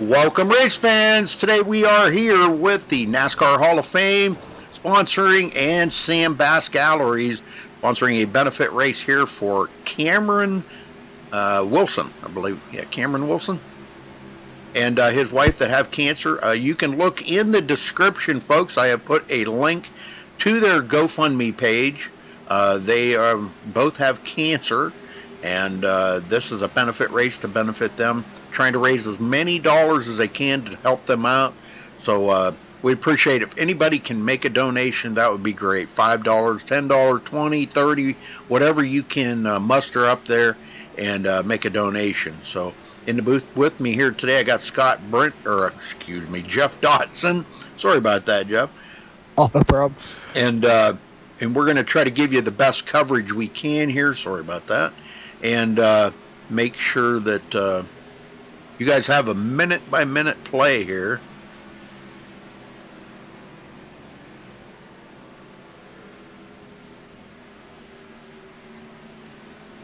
Welcome, race fans. Today we are here with the NASCAR Hall of Fame sponsoring and Sam Bass Galleries sponsoring a benefit race here for Cameron Wilson, I believe. Yeah, Cameron Wilson and his wife that have cancer. You can look in the description, folks. I have put a link to their GoFundMe page. They both have cancer, and this is a benefit race to benefit them, trying to raise as many dollars as they can to help them out. So we appreciate if anybody can make a donation. That would be great. $5, $10, 20, 30, whatever you can muster up there and make a donation. So in the booth with me here today, I got Jeff Dotson. Sorry about that, Jeff. Oh, no problem. And uh, and we're going to try to give you the best coverage we can here. Sorry about that. And make sure that you guys have a minute by minute play here.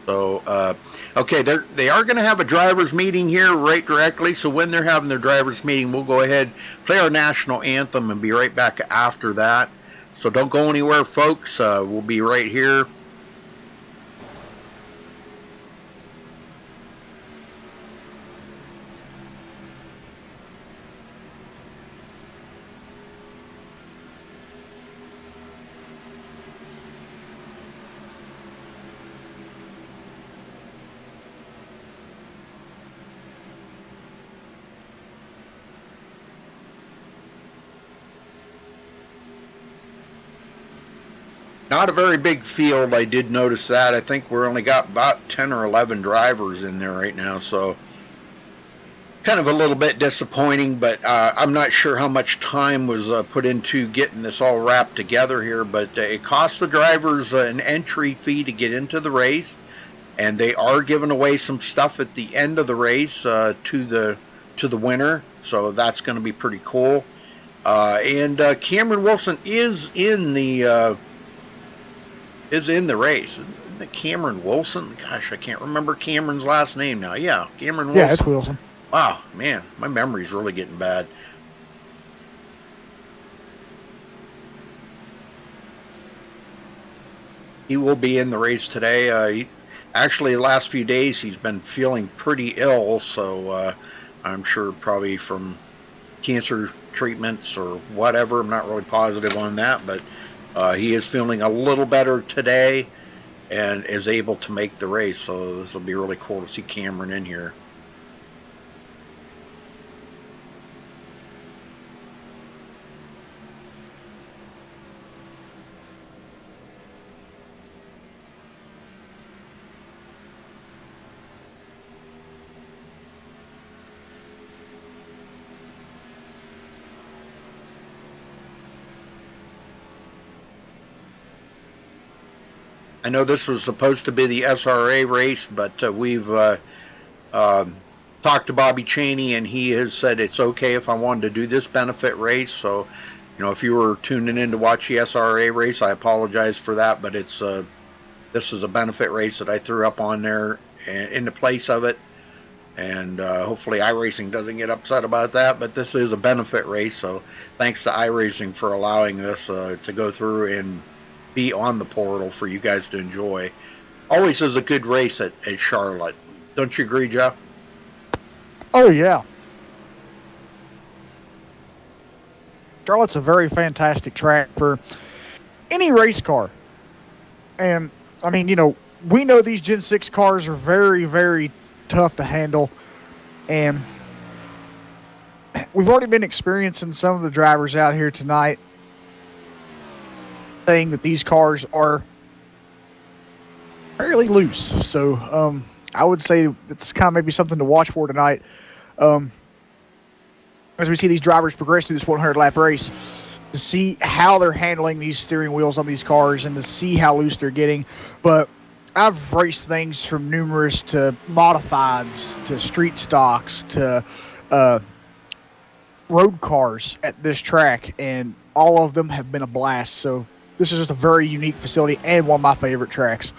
So, okay, they are going to have a drivers meeting here right directly. So when they're having their drivers meeting, we'll go ahead, play our national anthem, and be right back after that. So don't go anywhere, folks. We'll be right here. Not a very big field. I did notice that. I think we're only got about 10 or 11 drivers in there right now. So kind of a little bit disappointing, but I'm not sure how much time was put into getting this all wrapped together here. But it costs the drivers an entry fee to get into the race, and they are giving away some stuff at the end of the race to the winner. So that's going to be pretty cool. And Cameron Wilson is in the race. Isn't it Cameron Wilson? Gosh, I can't remember Cameron's last name now. Yeah, Cameron Wilson. Yeah, it's Wilson. Wow, man, my memory's really getting bad. He will be in the race today. Actually, the last few days he's been feeling pretty ill, so I'm sure probably from cancer treatments or whatever. I'm not really positive on that, but he is feeling a little better today and is able to make the race. So this will be really cool to see Cameron in here. I know this was supposed to be the SRA race, but we've talked to Bobby Cheney, and he has said it's okay if I wanted to do this benefit race. So, if you were tuning in to watch the SRA race, I apologize for that, but this is a benefit race that I threw up on there in the place of it. And hopefully iRacing doesn't get upset about that, but this is a benefit race, so thanks to iRacing for allowing this to go through and be on the portal for you guys to enjoy. Always is a good race at Charlotte. Don't you agree, Jeff? Oh, yeah. Charlotte's a very fantastic track for any race car. And, I mean, we know these Gen 6 cars are very, very tough to handle. And we've already been experiencing some of the drivers out here tonight saying that these cars are fairly loose. So I would say it's kind of maybe something to watch for tonight. As we see these drivers progress through this 100-lap race, to see how they're handling these steering wheels on these cars and to see how loose they're getting. But I've raced things from numerous to modifieds to street stocks to road cars at this track, and all of them have been a blast. So this is just a very unique facility and one of my favorite tracks.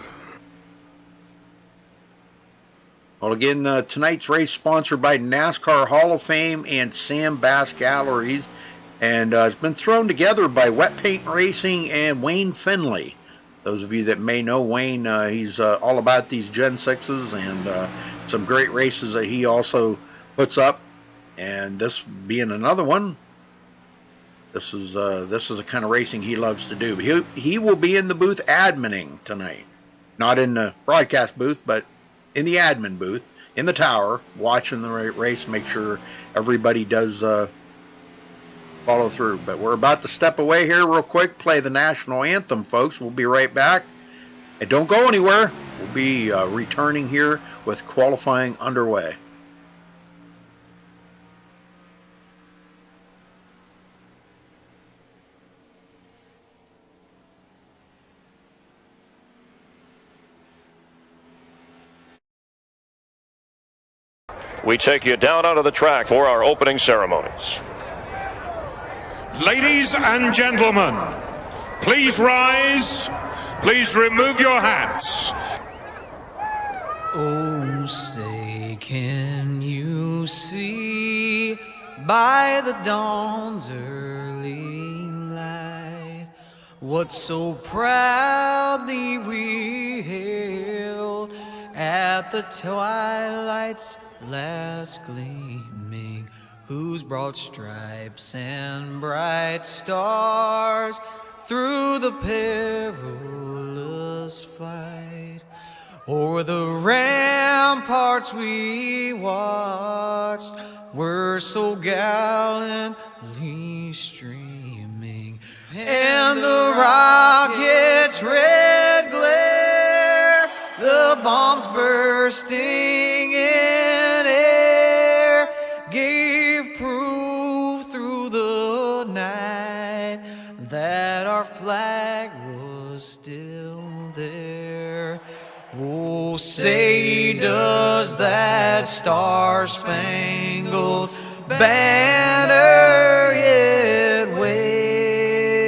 Well, again, tonight's race sponsored by NASCAR Hall of Fame and Sam Bass Galleries, and it's been thrown together by Wet Paint Racing and Wayne Finley. Those of you that may know Wayne, he's all about these Gen 6s and some great races that he also puts up. And this being another one, this is a kind of racing he loves to do. He will be in the booth adminning tonight, not in the broadcast booth, but in the admin booth in the tower, watching the race, make sure everybody does follow through. But we're about to step away here real quick, play the national anthem, folks. We'll be right back. And don't go anywhere. We'll be returning here with qualifying underway. We take you down onto the track for our opening ceremonies. Ladies and gentlemen, please rise. Please remove your hats. Oh, say, can you see by the dawn's early light what so proudly we hailed at the twilight's last gleaming, whose broad stripes and bright stars through the perilous flight o'er the ramparts we watched were so gallantly streaming, and the rocket's red glare, the bombs bursting in air, gave proof through the night that our flag was still there. Oh, say, does that star-spangled banner yet wave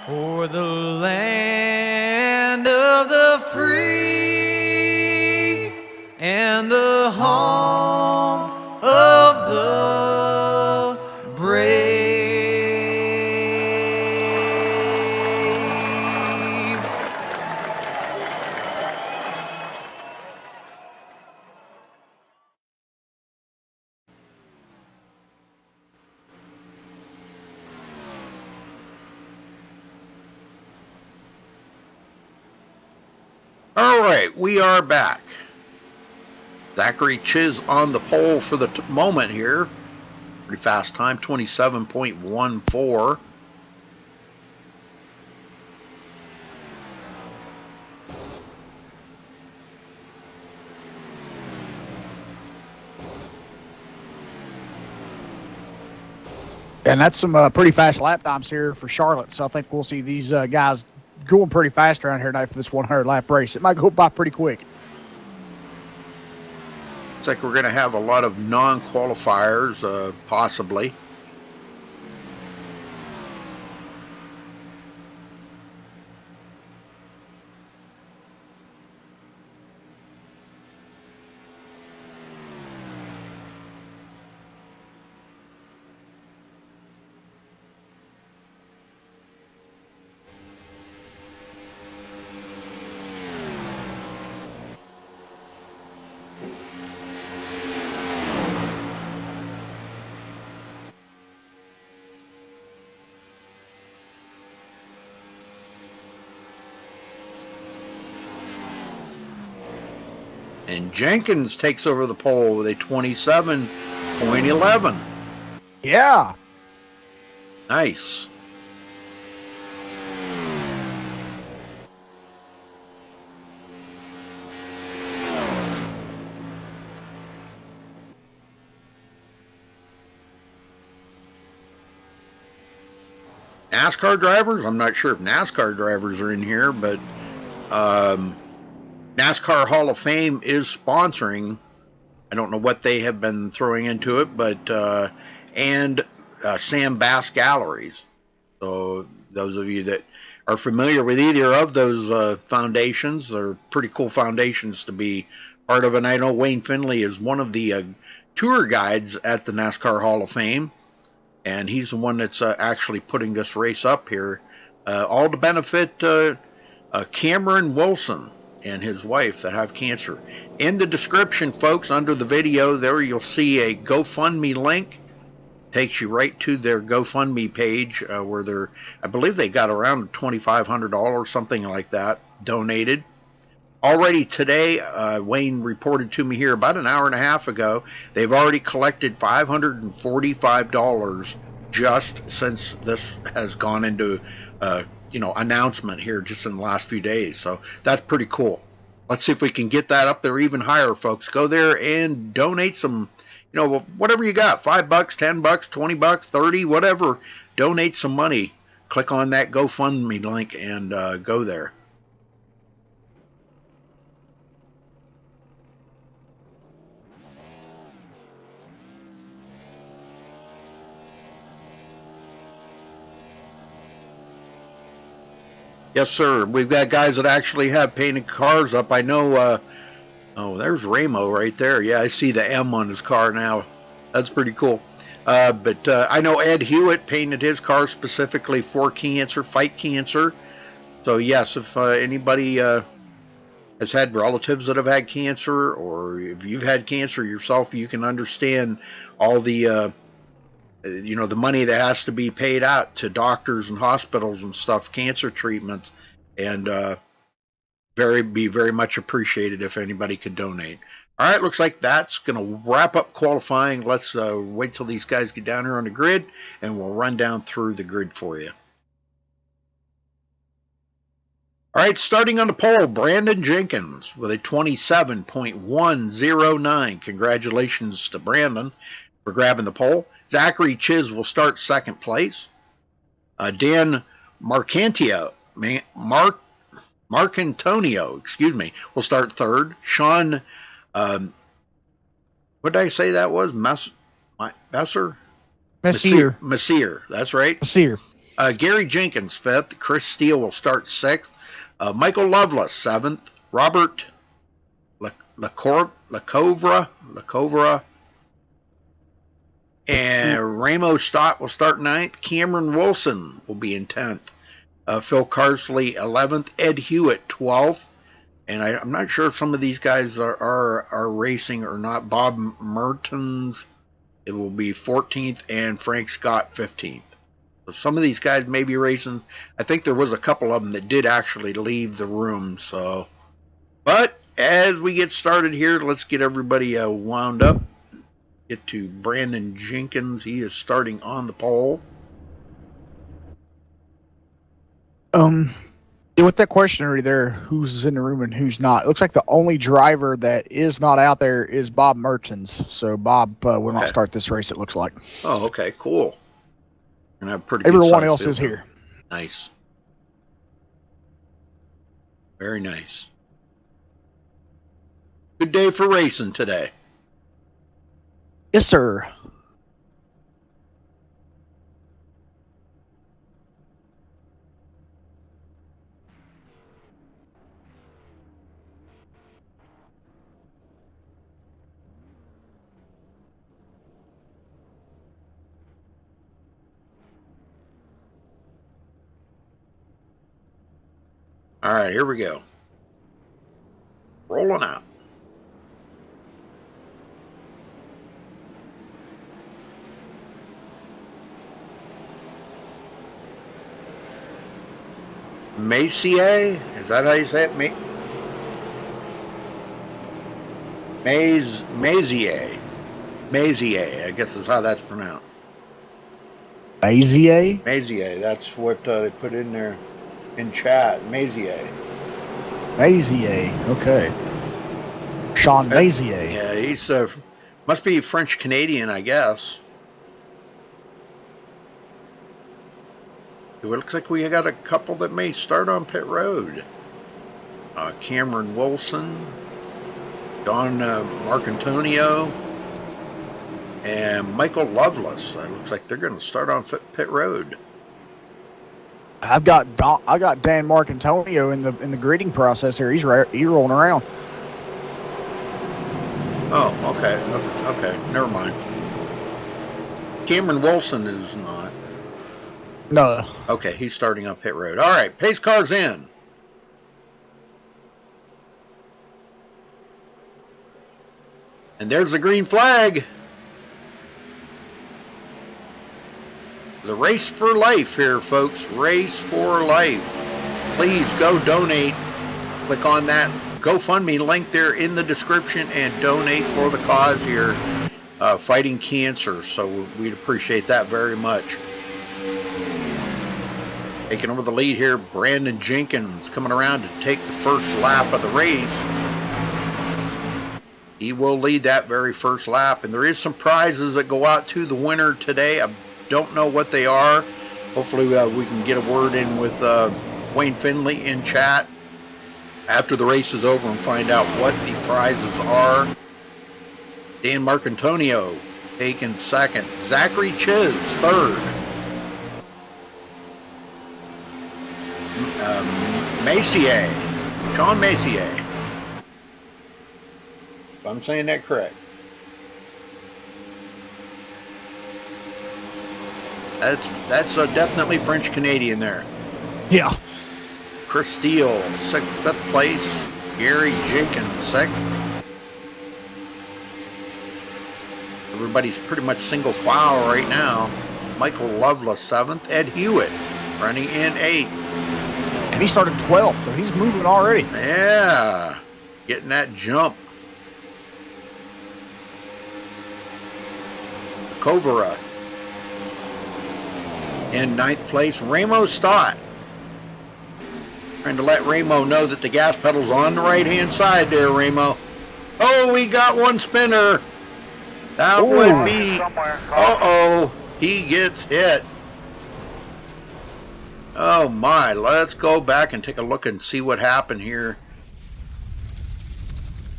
o'er the land of the free and the home of the brave? All right, we are back. Zachary Chiz on the pole for the moment here. Pretty fast time, 27.14. And that's some pretty fast lap times here for Charlotte. So I think we'll see these guys going pretty fast around here tonight for this 100 lap race. It might go by pretty quick. Looks like we're going to have a lot of non-qualifiers, possibly. And Jenkins takes over the pole with a 27.11. Yeah. Nice. NASCAR drivers? I'm not sure if NASCAR drivers are in here, but NASCAR Hall of Fame is sponsoring. I don't know what they have been throwing into it, but and Sam Bass Galleries. So those of you that are familiar with either of those foundations, they're pretty cool foundations to be part of. And I know Wayne Finley is one of the tour guides at the NASCAR Hall of Fame, and he's the one that's actually putting this race up here, all to benefit Cameron Wilson and his wife that have cancer. In the description, folks, under the video there, you'll see a GoFundMe link. Takes you right to their GoFundMe page, where I believe they got around $2,500, something like that, donated. Already today, Wayne reported to me here about an hour and a half ago, they've already collected $545 just since this has gone into announcement here just in the last few days. So that's pretty cool. Let's see if we can get that up there even higher, folks. Go there and donate some, whatever you got, $5, $10, $20, 30, whatever. Donate some money. Click on that GoFundMe link and go there. Yes, sir. We've got guys that actually have painted cars up. I know, there's Ramo right there. Yeah, I see the M on his car now. That's pretty cool. But I know Ed Hewitt painted his car specifically for cancer, fight cancer. So, yes, if anybody has had relatives that have had cancer, or if you've had cancer yourself, you can understand all the the money that has to be paid out to doctors and hospitals and stuff, cancer treatments, and be very much appreciated if anybody could donate. All right, looks like that's going to wrap up qualifying. Let's wait till these guys get down here on the grid, and we'll run down through the grid for you. All right, starting on the pole, Brandon Jenkins with a 27.109. Congratulations to Brandon for grabbing the pole. Zachary Chiz will start second place. Dan Marcantonio, will start third. Sean, what did I say that was? Messier, that's right. Messier. Gary Jenkins, fifth. Chris Steele will start sixth. Michael Loveless, seventh. Robert Lacovra, and Ramo Stott will start ninth. Cameron Wilson will be in 10th. Phil Carsley, 11th. Ed Hewitt, 12th. And I'm not sure if some of these guys are racing or not. Bob Mertens, it will be 14th, and Frank Scott, 15th. So some of these guys may be racing. I think there was a couple of them that did actually leave the room. So, but as we get started here, let's get everybody wound up. Get to Brandon Jenkins. He is starting on the pole. With that question already there, who's in the room and who's not? It looks like the only driver that is not out there is Bob Mertens. So Bob will not start this race, it looks like. Oh, okay, cool. And I'm pretty. Everyone else is here. Nice. Very nice. Good day for racing today. Yes, sir. All right, here we go. Rolling out. Mazier, is that how you say it? Mazier, I guess is how that's pronounced. Mazier? Mazier, that's what they put in there in chat. Mazier. Mazier, okay. Sean Mazier. Yeah, he's must be French Canadian, I guess. It looks like we got a couple that may start on pit road. Cameron Wilson, Don Marcantonio, and Michael Loveless. It looks like they're going to start on pit road. I got Dan Marcantonio in the grading process here. He's rolling around. Oh, okay, never mind. Cameron Wilson is not. No. Okay, he's starting up pit road. All right, pace car's in. And there's the green flag. The race for life here, folks. Race for life. Please go donate. Click on that GoFundMe link there in the description and donate for the cause here, fighting cancer. So we'd appreciate that very much. Taking over the lead here, Brandon Jenkins coming around to take the first lap of the race. He will lead that very first lap, and there is some prizes that go out to the winner today. I don't know what they are. Hopefully we can get a word in with Wayne Finley in chat after the race is over and find out what the prizes are. Dan Marcantonio taking second. Zachary Chiz third. Messier, Sean Messier. If I'm saying that correct. That's definitely French Canadian there. Yeah. Chris Steele, fifth place. Gary Jenkins, sixth. Everybody's pretty much single file right now. Michael Loveless, seventh. Ed Hewitt running in eighth. And he started 12th, so he's moving already. Yeah, getting that jump. Kovara in ninth place. Ramo Stott. Trying to let Ramo know that the gas pedal's on the right-hand side there, Ramo. Oh, we got one spinner. That would be... Uh-oh, he gets hit. Oh my, let's go back and take a look and see what happened here.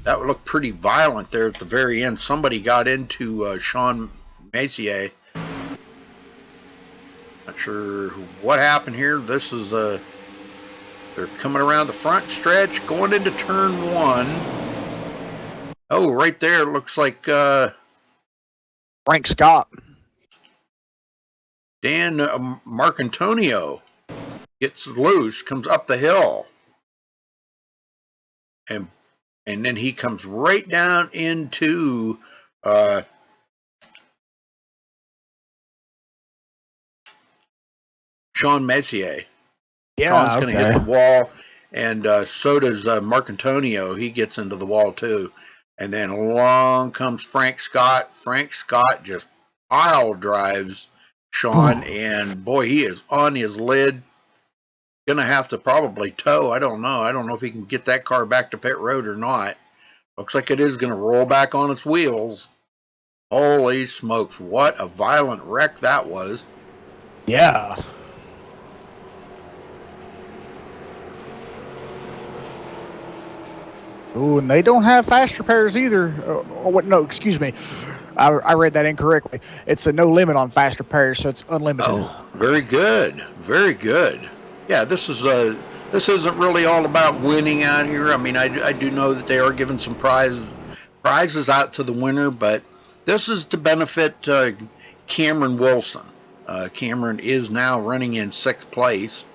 That would look pretty violent there at the very end. Somebody got into Sean Messier. Not sure what happened here. This is they're coming around the front stretch, going into turn one. Oh, right there, it looks like Frank Scott. Dan Marcantonio gets loose, comes up the hill, and then he comes right down into Sean Messier. Yeah, Sean's going to hit the wall, and so does Marcantonio. He gets into the wall too. And then along comes Frank Scott. Frank Scott just pile drives Sean, and boy, he is on his lid. Gonna have to probably tow. I don't know. I don't know if he can get that car back to pit road or not. Looks like it is gonna roll back on its wheels. Holy smokes, what a violent wreck that was. Yeah. Oh, and they don't have fast repairs either. Oh, what? No, excuse me. I read that incorrectly. It's a no limit on fast repairs, so it's unlimited. Oh, very good. Very good. Yeah, this isn't really all about winning out here. I mean, I do know that they are giving some prizes out to the winner, but this is to benefit Cameron Wilson. Cameron is now running in sixth place.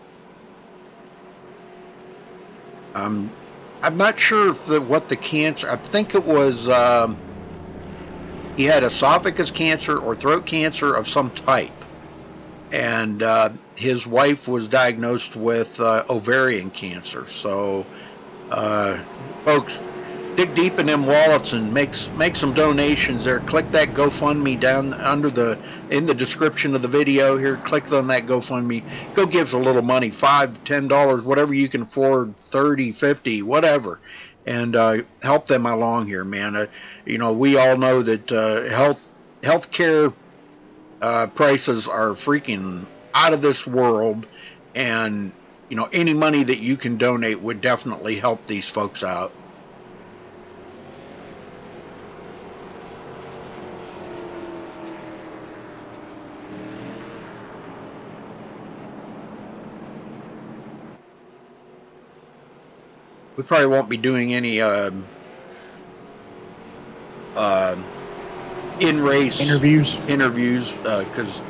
I'm not sure what the cancer. I think it was he had esophagus cancer or throat cancer of some type. And his wife was diagnosed with ovarian cancer. So, folks, dig deep in them wallets and make some donations there. Click that GoFundMe down under in the description of the video here. Click on that GoFundMe. Go give us a little money, $5, $10, whatever you can afford, 30, 50, whatever, and help them along here, man. You know, we all know that healthcare prices are freaking out of this world, and you know, any money that you can donate would definitely help these folks out. we probably won't be doing any in-race Interviews. because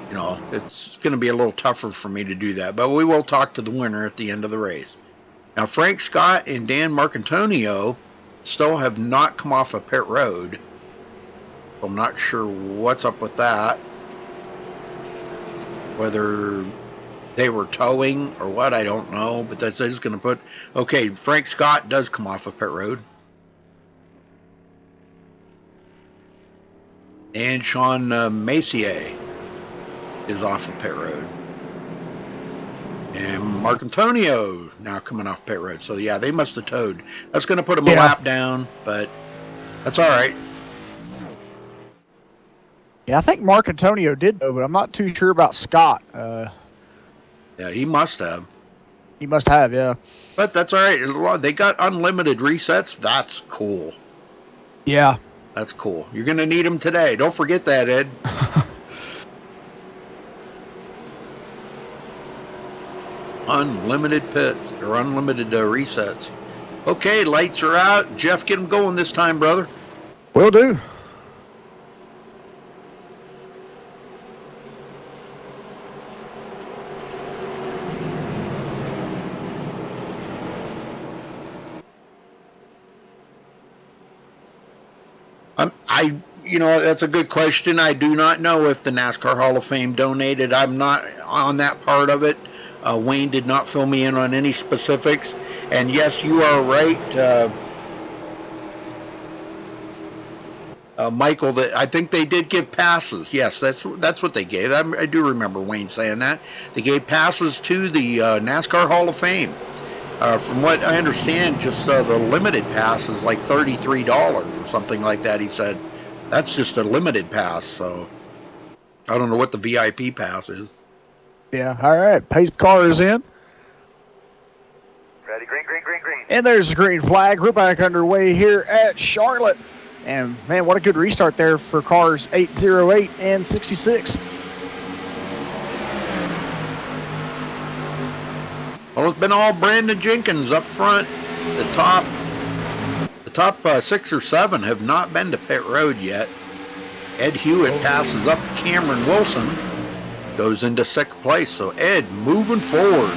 you know it's going to be a little tougher for me to do that. But we will talk to the winner at the end of the race. Now, Frank Scott and Dan Marcantonio still have not come off of pit road. I'm not sure what's up with that. Whether they were towing or what, I don't know. But that's just going to put... Okay, Frank Scott does come off of pit road. And Sean Macier is off of pit road. And Marcantonio now coming off pit road. So, yeah, they must have towed. That's going to put them a lap down, but that's all right. Yeah, I think Marcantonio did, though, but I'm not too sure about Scott. Yeah, he must have. He must have, yeah. But that's all right. They got unlimited resets. That's cool. Yeah. That's cool. You're going to need them today. Don't forget that, Ed. Unlimited pits or unlimited resets. Okay, lights are out. Jeff, get them going this time, brother. Will do. You know, that's a good question. I do not know if the NASCAR Hall of Fame donated. I'm not on that part of it. Wayne did not fill me in on any specifics. And yes, you are right, Michael. That I think they did give passes. Yes, that's what they gave. I do remember Wayne saying that. They gave passes to the NASCAR Hall of Fame. From what I understand, just the limited pass is like $33 or something like that, he said. That's just a limited pass, so I don't know what the VIP pass is. Yeah, all right. Pace car is in. Ready, green, green, green, green. And there's the green flag. We're back underway here at Charlotte. And, man, what a good restart there for cars 808 and 66. Well, it's been all Brandon Jenkins up front. The top 6 or 7 have not been to pit road yet. Ed Hewitt passes up Cameron Wilson, goes into 6th place. So Ed moving forward.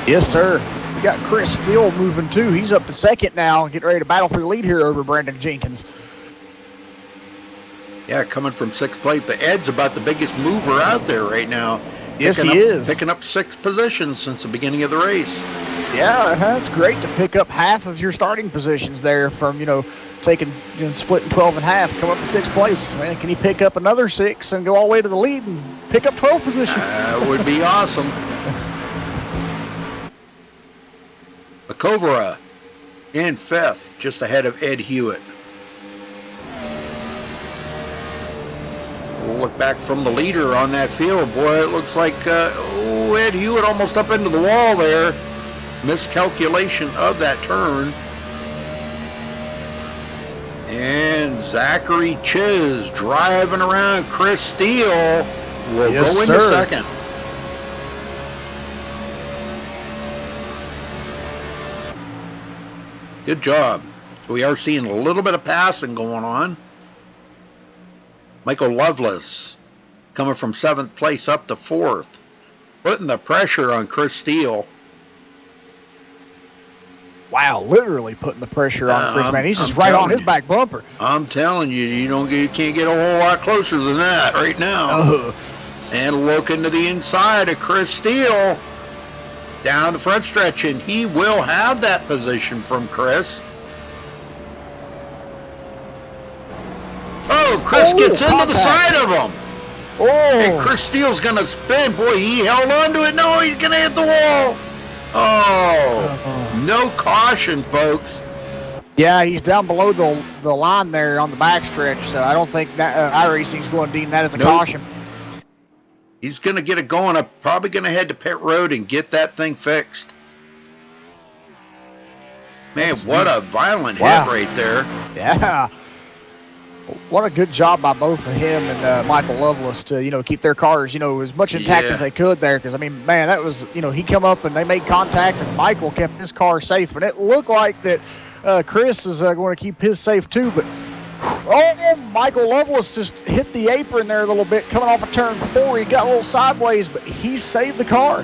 Yes, sir. We got Chris Steele moving too. He's up to 2nd now, getting ready to battle for the lead here over Brandon Jenkins. Yeah, coming from 6th place, but Ed's about the biggest mover out there right now. Yes, he is. Picking up 6th position since the beginning of the race. Yeah, that's great to pick up half of your starting positions there from, taking, splitting 12 in half, come up to 6th place. Man, can he pick up another 6 and go all the way to the lead and pick up 12 positions? That would be awesome. Makovera in 5th, just ahead of Ed Hewitt. We'll look back from the leader on that field. Boy, it looks like Ed Hewitt almost up into the wall there. Miscalculation of that turn. And Zachary Chiz driving around. Chris Steele will go into 2nd. Good job. So we are seeing a little bit of passing going on. Michael Loveless coming from 7th place up to 4th. Putting the pressure on Chris Steele. Wow, literally putting the pressure on Chris, man. He's just right on his back bumper. I'm telling you, you can't get a whole lot closer than that right now. And looking to the inside of Chris Steele down the front stretch, and he will have that position from Chris. Oh, Chris gets into the side of him. Oh. And Chris Steele's going to spin. Boy, he held on to it. No, he's going to hit the wall. Oh, no caution, folks. Yeah, he's down below the line there on the backstretch, so I don't think that iRacing's going to deem that as a caution. He's going to get it going up, probably going to head to pit road and get that thing fixed. Man, what a violent hit right there. Yeah. What a good job by both of him and Michael Lovelace to, keep their cars, as much intact as they could there. Because, I mean, man, that was, he come up and they made contact and Michael kept his car safe. And it looked like that Chris was going to keep his safe too. But, Michael Lovelace just hit the apron there a little bit coming off of turn 4. He got a little sideways, but he saved the car.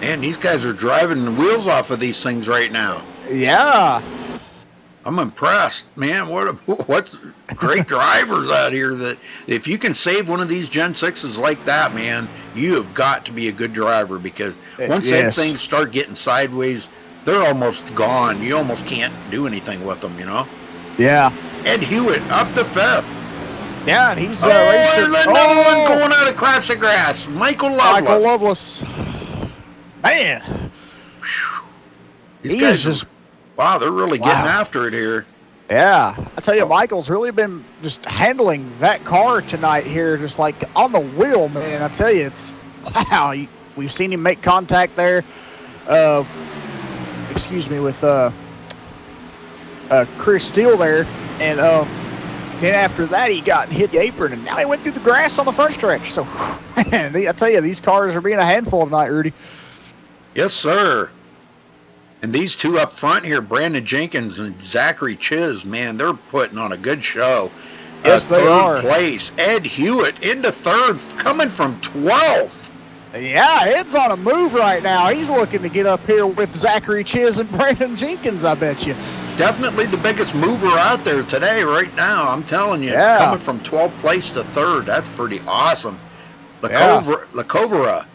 Man, these guys are driving the wheels off of these things right now. Yeah. I'm impressed, man. What great drivers out here that if you can save one of these Gen 6s like that, man, you have got to be a good driver because once Yes. that things start getting sideways, they're almost gone. You almost can't do anything with them, Yeah. Ed Hewitt up to 5th. Yeah, and he's Oh, racing. and another one going out across the grass. Michael Lovelace. Michael Lovelace. Man. These He guys is just... Wow, they're really getting after it here. Yeah, I tell you, Michael's really been just handling that car tonight here, just like on the wheel, man. I tell you, it's wow. We've seen him make contact there. Excuse me, with Chris Steele there, and then after that he got hit the apron, and now he went through the grass on the front stretch. So, man, I tell you, these cars are being a handful tonight, Rudy. Yes, sir. And these two up front here, Brandon Jenkins and Zachary Chiz, man, they're putting on a good show. Yes, they are. Third place, Ed Hewitt into 3rd, coming from 12th. Yeah, Ed's on a move right now. He's looking to get up here with Zachary Chiz and Brandon Jenkins, I bet you. Definitely the biggest mover out there today, right now. I'm telling you, Yeah. coming from 12th place to 3rd, that's pretty awesome. Lacovera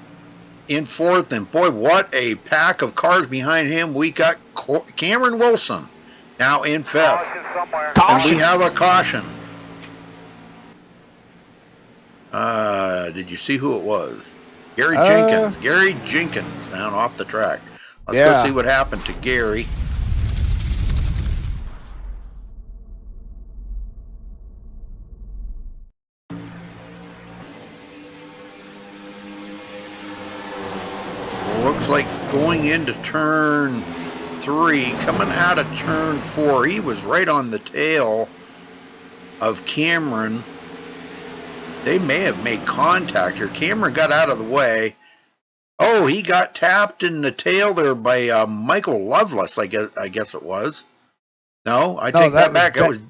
in 4th, and boy, what a pack of cars behind him. We got Cameron Wilson now in 5th. And we have a caution. Did you see who it was? Gary Jenkins. Gary Jenkins down off the track. Let's go see what happened to Gary. Looks like going into turn 3, coming out of turn 4, he was right on the tail of Cameron. They may have made contact here. Cameron got out of the way. Oh, he got tapped in the tail there by Michael Lovelace, I guess it was. No, I take that back. It was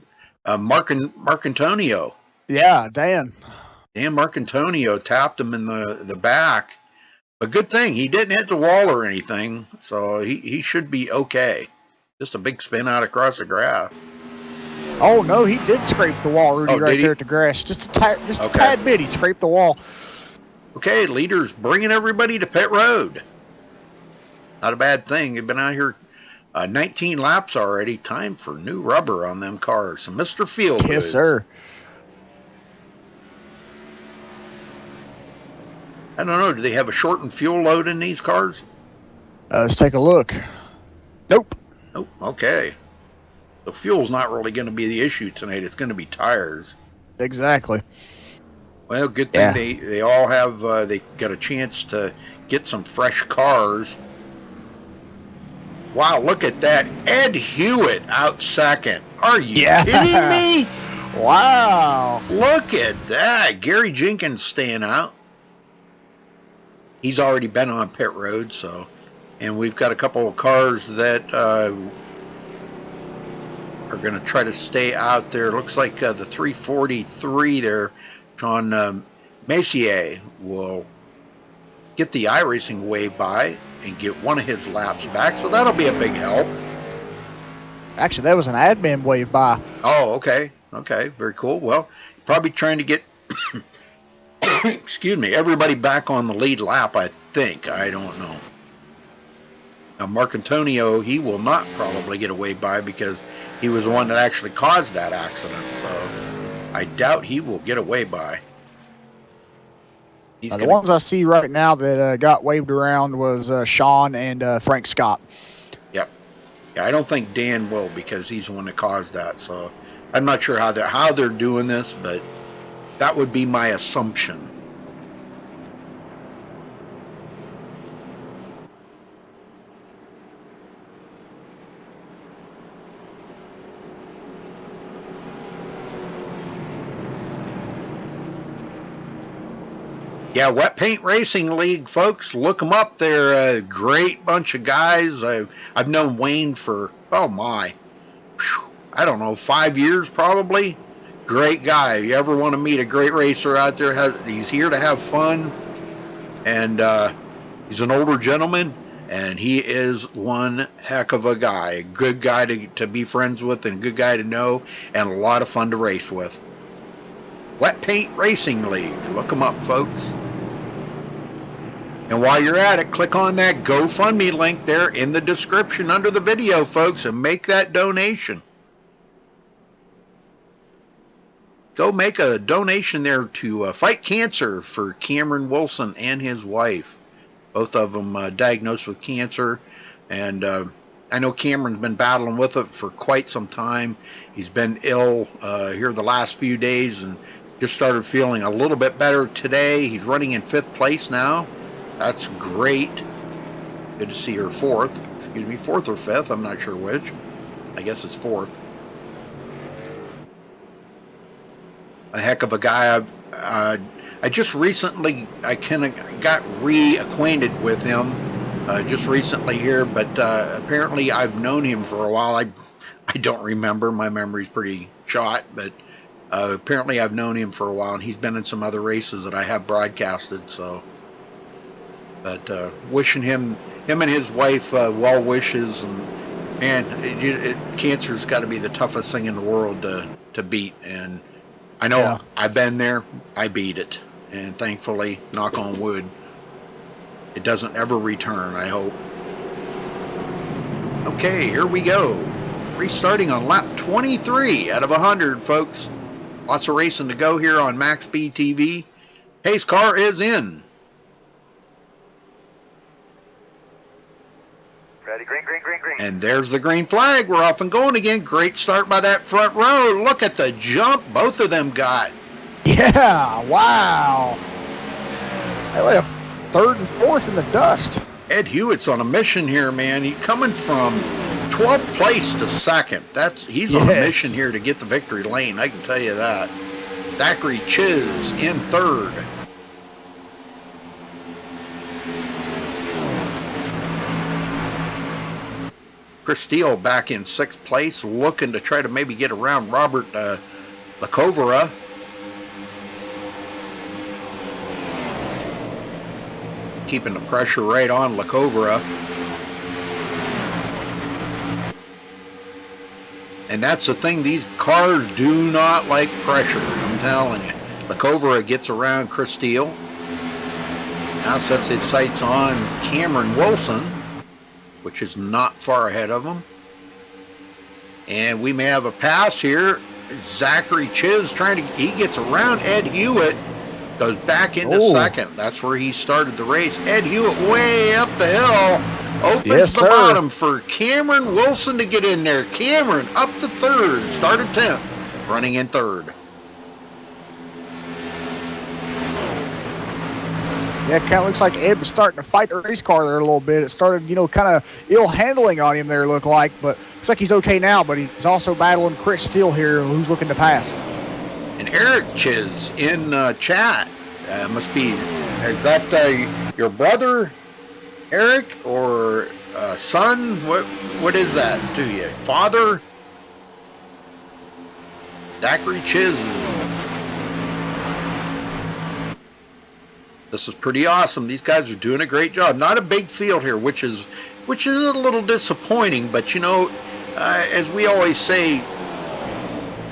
Marcantonio. Yeah, Dan. Dan Marcantonio tapped him in the back. A good thing he didn't hit the wall or anything, so he should be okay. Just a big spin out across the grass. Oh no, he did scrape the wall, Rudy, right there at the grass. Just a tad bit. He scraped the wall. Okay, leaders bringing everybody to pit road. Not a bad thing. They've been out here 19 laps already. Time for new rubber on them cars. So Mr. Fieldwood. Yes, sir. I don't know. Do they have a shortened fuel load in these cars? Let's take a look. Nope. Nope. Okay. The fuel's not really going to be the issue tonight. It's going to be tires. Exactly. Well, good thing they all have, they got a chance to get some fresh cars. Wow, look at that. Ed Hewitt out second. Are you kidding me? Wow. Look at that. Gary Jenkins staying out. He's already been on pit road, so. And we've got a couple of cars that are going to try to stay out there. Looks like the 343 there, John Messier, will get the iRacing wave by and get one of his laps back, so that'll be a big help. Actually, that was an admin wave by. Oh, okay. Okay, very cool. Well, probably trying to get, excuse me, everybody back on the lead lap, I think. I don't know. Now, Marcantonio, he will not probably get a wave by because he was the one that actually caused that accident, so I doubt he will get a wave by. The ones I see right now that got waved around was Sean and Frank Scott. Yep. Yeah, I don't think Dan will because he's the one that caused that. So I'm not sure how they're doing this, but that would be my assumption. Yeah, Wet Paint Racing League, folks. Look them up. They're a great bunch of guys. I've known Wayne for, oh my, I don't know, 5 years probably. Great guy. You ever want to meet a great racer out there? He's here to have fun, and he's an older gentleman, and he is one heck of a guy. A good guy to be friends with, and a good guy to know, and a lot of fun to race with. Wet Paint Racing League. Look them up, folks. And while you're at it, click on that GoFundMe link there in the description under the video, folks, and make that donation. Go make a donation there to fight cancer for Cameron Wilson and his wife. Both of them diagnosed with cancer. And I know Cameron's been battling with it for quite some time. He's been ill here the last few days and just started feeling a little bit better today. He's running in 5th place now. That's great. Good to see her 4th. Excuse me, 4th or 5th. I'm not sure which. I guess it's 4th. A heck of a guy. I just recently, I kind of got reacquainted with him just recently here, but apparently I've known him for a while. I don't remember. My memory's pretty shot, but apparently I've known him for a while, and he's been in some other races that I have broadcasted, so. But wishing him and his wife well wishes, and man, cancer's got to be the toughest thing in the world to beat, and I know I've been there, I beat it, and thankfully, knock on wood, it doesn't ever return, I hope. Okay, here we go. Restarting on lap 23 out of 100, folks. Lots of racing to go here on MaxSpeedTV. Pace car is in. Ready, green, green, green, green. And there's the green flag. We're off and going again. Great start by that front row. Look at the jump both of them got. Yeah, wow. They left 3rd and 4th in the dust. Ed Hewitt's on a mission here, man. He's coming from 12th place to 2nd. He's on a mission here to get the victory lane, I can tell you that. Zachary Chiz in 3rd. Chris Steele back in 6th place, looking to try to maybe get around Robert Lacovera. Keeping the pressure right on Lacovera. And that's the thing, these cars do not like pressure, I'm telling you. Lacovera gets around Chris Steele. Now sets his sights on Cameron Wilson, which is not far ahead of him. And we may have a pass here. Zachary Chiz he gets around Ed Hewitt, goes back into 2nd. That's where he started the race. Ed Hewitt way up the hill, opens the bottom for Cameron Wilson to get in there. Cameron up to 3rd, started 10th, running in 3rd. Yeah, it kind of looks like Ed was starting to fight the race car there a little bit. It started, kind of ill handling on him there, it looked like. But looks like he's okay now, but he's also battling Chris Steele here, who's looking to pass. And Eric Chiz in chat. Must be, is that your brother, Eric, or son? What is that to you? Father? Zachary Chiz. This is pretty awesome. These guys are doing a great job. Not a big field here, which is a little disappointing. But as we always say,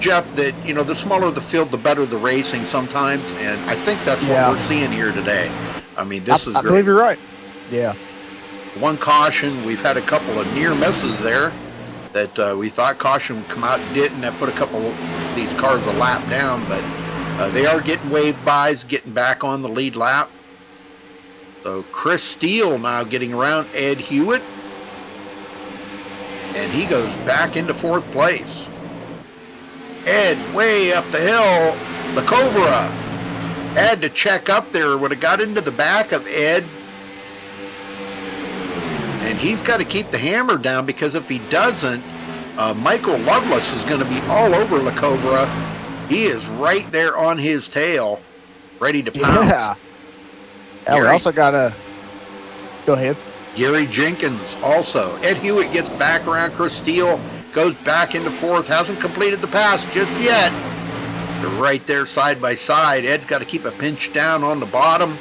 Jeff, that the smaller the field, the better the racing sometimes, and I think that's what we're seeing here today. I mean, this is great. I believe you're right. Yeah. One caution. We've had a couple of near misses there that we thought caution would come out, didn't. That put a couple of these cars a lap down, but they are getting wave bys, getting back on the lead lap. So Chris Steele now getting around Ed Hewitt, and he goes back into 4th place. Ed way up the hill. Lacovera had to check up there, would have got into the back of Ed. And he's got to keep the hammer down, because if he doesn't, Michael Lovelace is going to be all over Lacovera. He is right there on his tail, ready to pounce. Yeah. Yeah, we also got a. Go ahead. Gary Jenkins also. Ed Hewitt gets back around Chris Steele, goes back into fourth, hasn't completed the pass just yet. They're right there side by side. Ed's got to keep a pinch down on the bottom.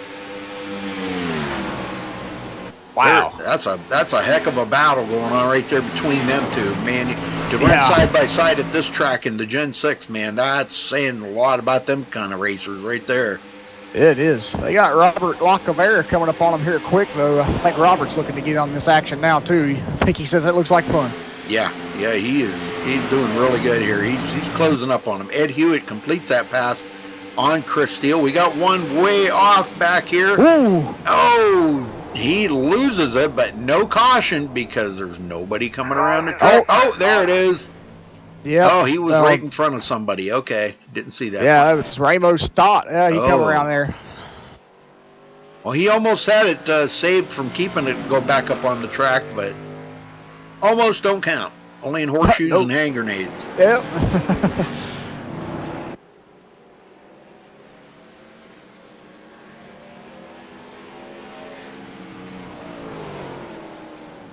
Wow. That's a heck of a battle going on right there between them two, man. To run side by side at this track in the Gen 6, man, that's saying a lot about them kind of racers right there. It is. They got Robert Lacavera coming up on them here quick, though. I think Robert's looking to get on this action now, too. I think he says it looks like fun. Yeah, he is. He's doing really good here. He's closing up on him. Ed Hewitt completes that pass on Chris Steele. We got one way off back here. Ooh. Oh, he loses it, but no caution because there's nobody coming around the track. Oh, there it is. Yeah. Oh, he was right in front of somebody. Okay, didn't see that. Yeah, that was Ramo Stott. Yeah, he come around there. Well, he almost had it saved from keeping it go back up on the track, but almost don't count. Only in horseshoes and hand grenades. Yep.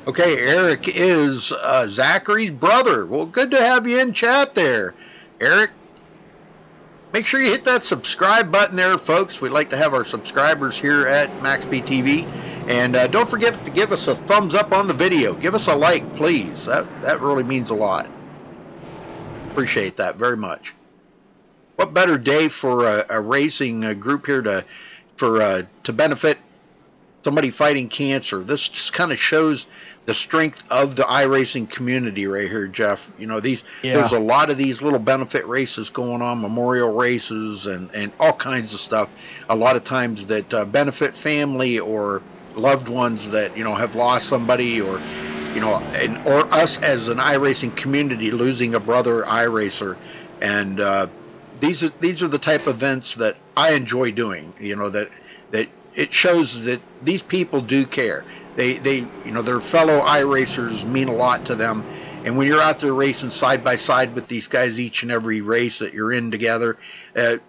Okay, Eric is Zachary's brother. Well, good to have you in chat there, Eric. Make sure you hit that subscribe button there, folks. We'd like to have our subscribers here at MaxSpeedTV. And don't forget to give us a thumbs up on the video. Give us a like, please. That really means a lot. Appreciate that very much. What better day for a racing group here to benefit somebody fighting cancer? This just kind of shows the strength of the iRacing community right here, Jeff. You know, there's a lot of these little benefit races going on, memorial races and all kinds of stuff. A lot of times that benefit family or loved ones that, you know, have lost somebody, or, you know, or us as an iRacing community losing a brother iRacer. And these are the type of events that I enjoy doing, you know, that it shows that these people do care. They you know, their fellow iRacers mean a lot to them. And when you're out there racing side by side with these guys each and every race that you're in together, and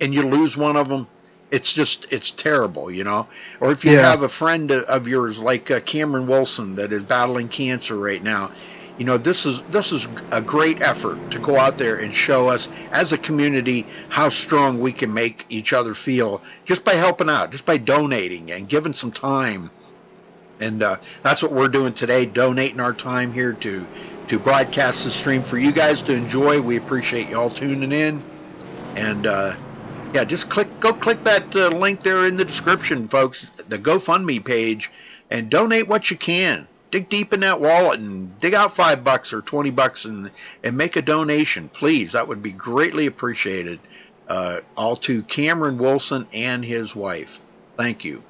you lose one of them, it's terrible, you know. Or if you have a friend of yours like Cameron Wilson that is battling cancer right now, you know, this is a great effort to go out there and show us as a community how strong we can make each other feel just by helping out, just by donating and giving some time. And that's what we're doing today, donating our time here to broadcast the stream for you guys to enjoy. We appreciate you all tuning in. And yeah, just go click that link there in the description, folks, the GoFundMe page, and donate what you can. Dig deep in that wallet and dig out $5 or $20 and make a donation, please. That would be greatly appreciated. All to Cameron Wilson and his wife. Thank you.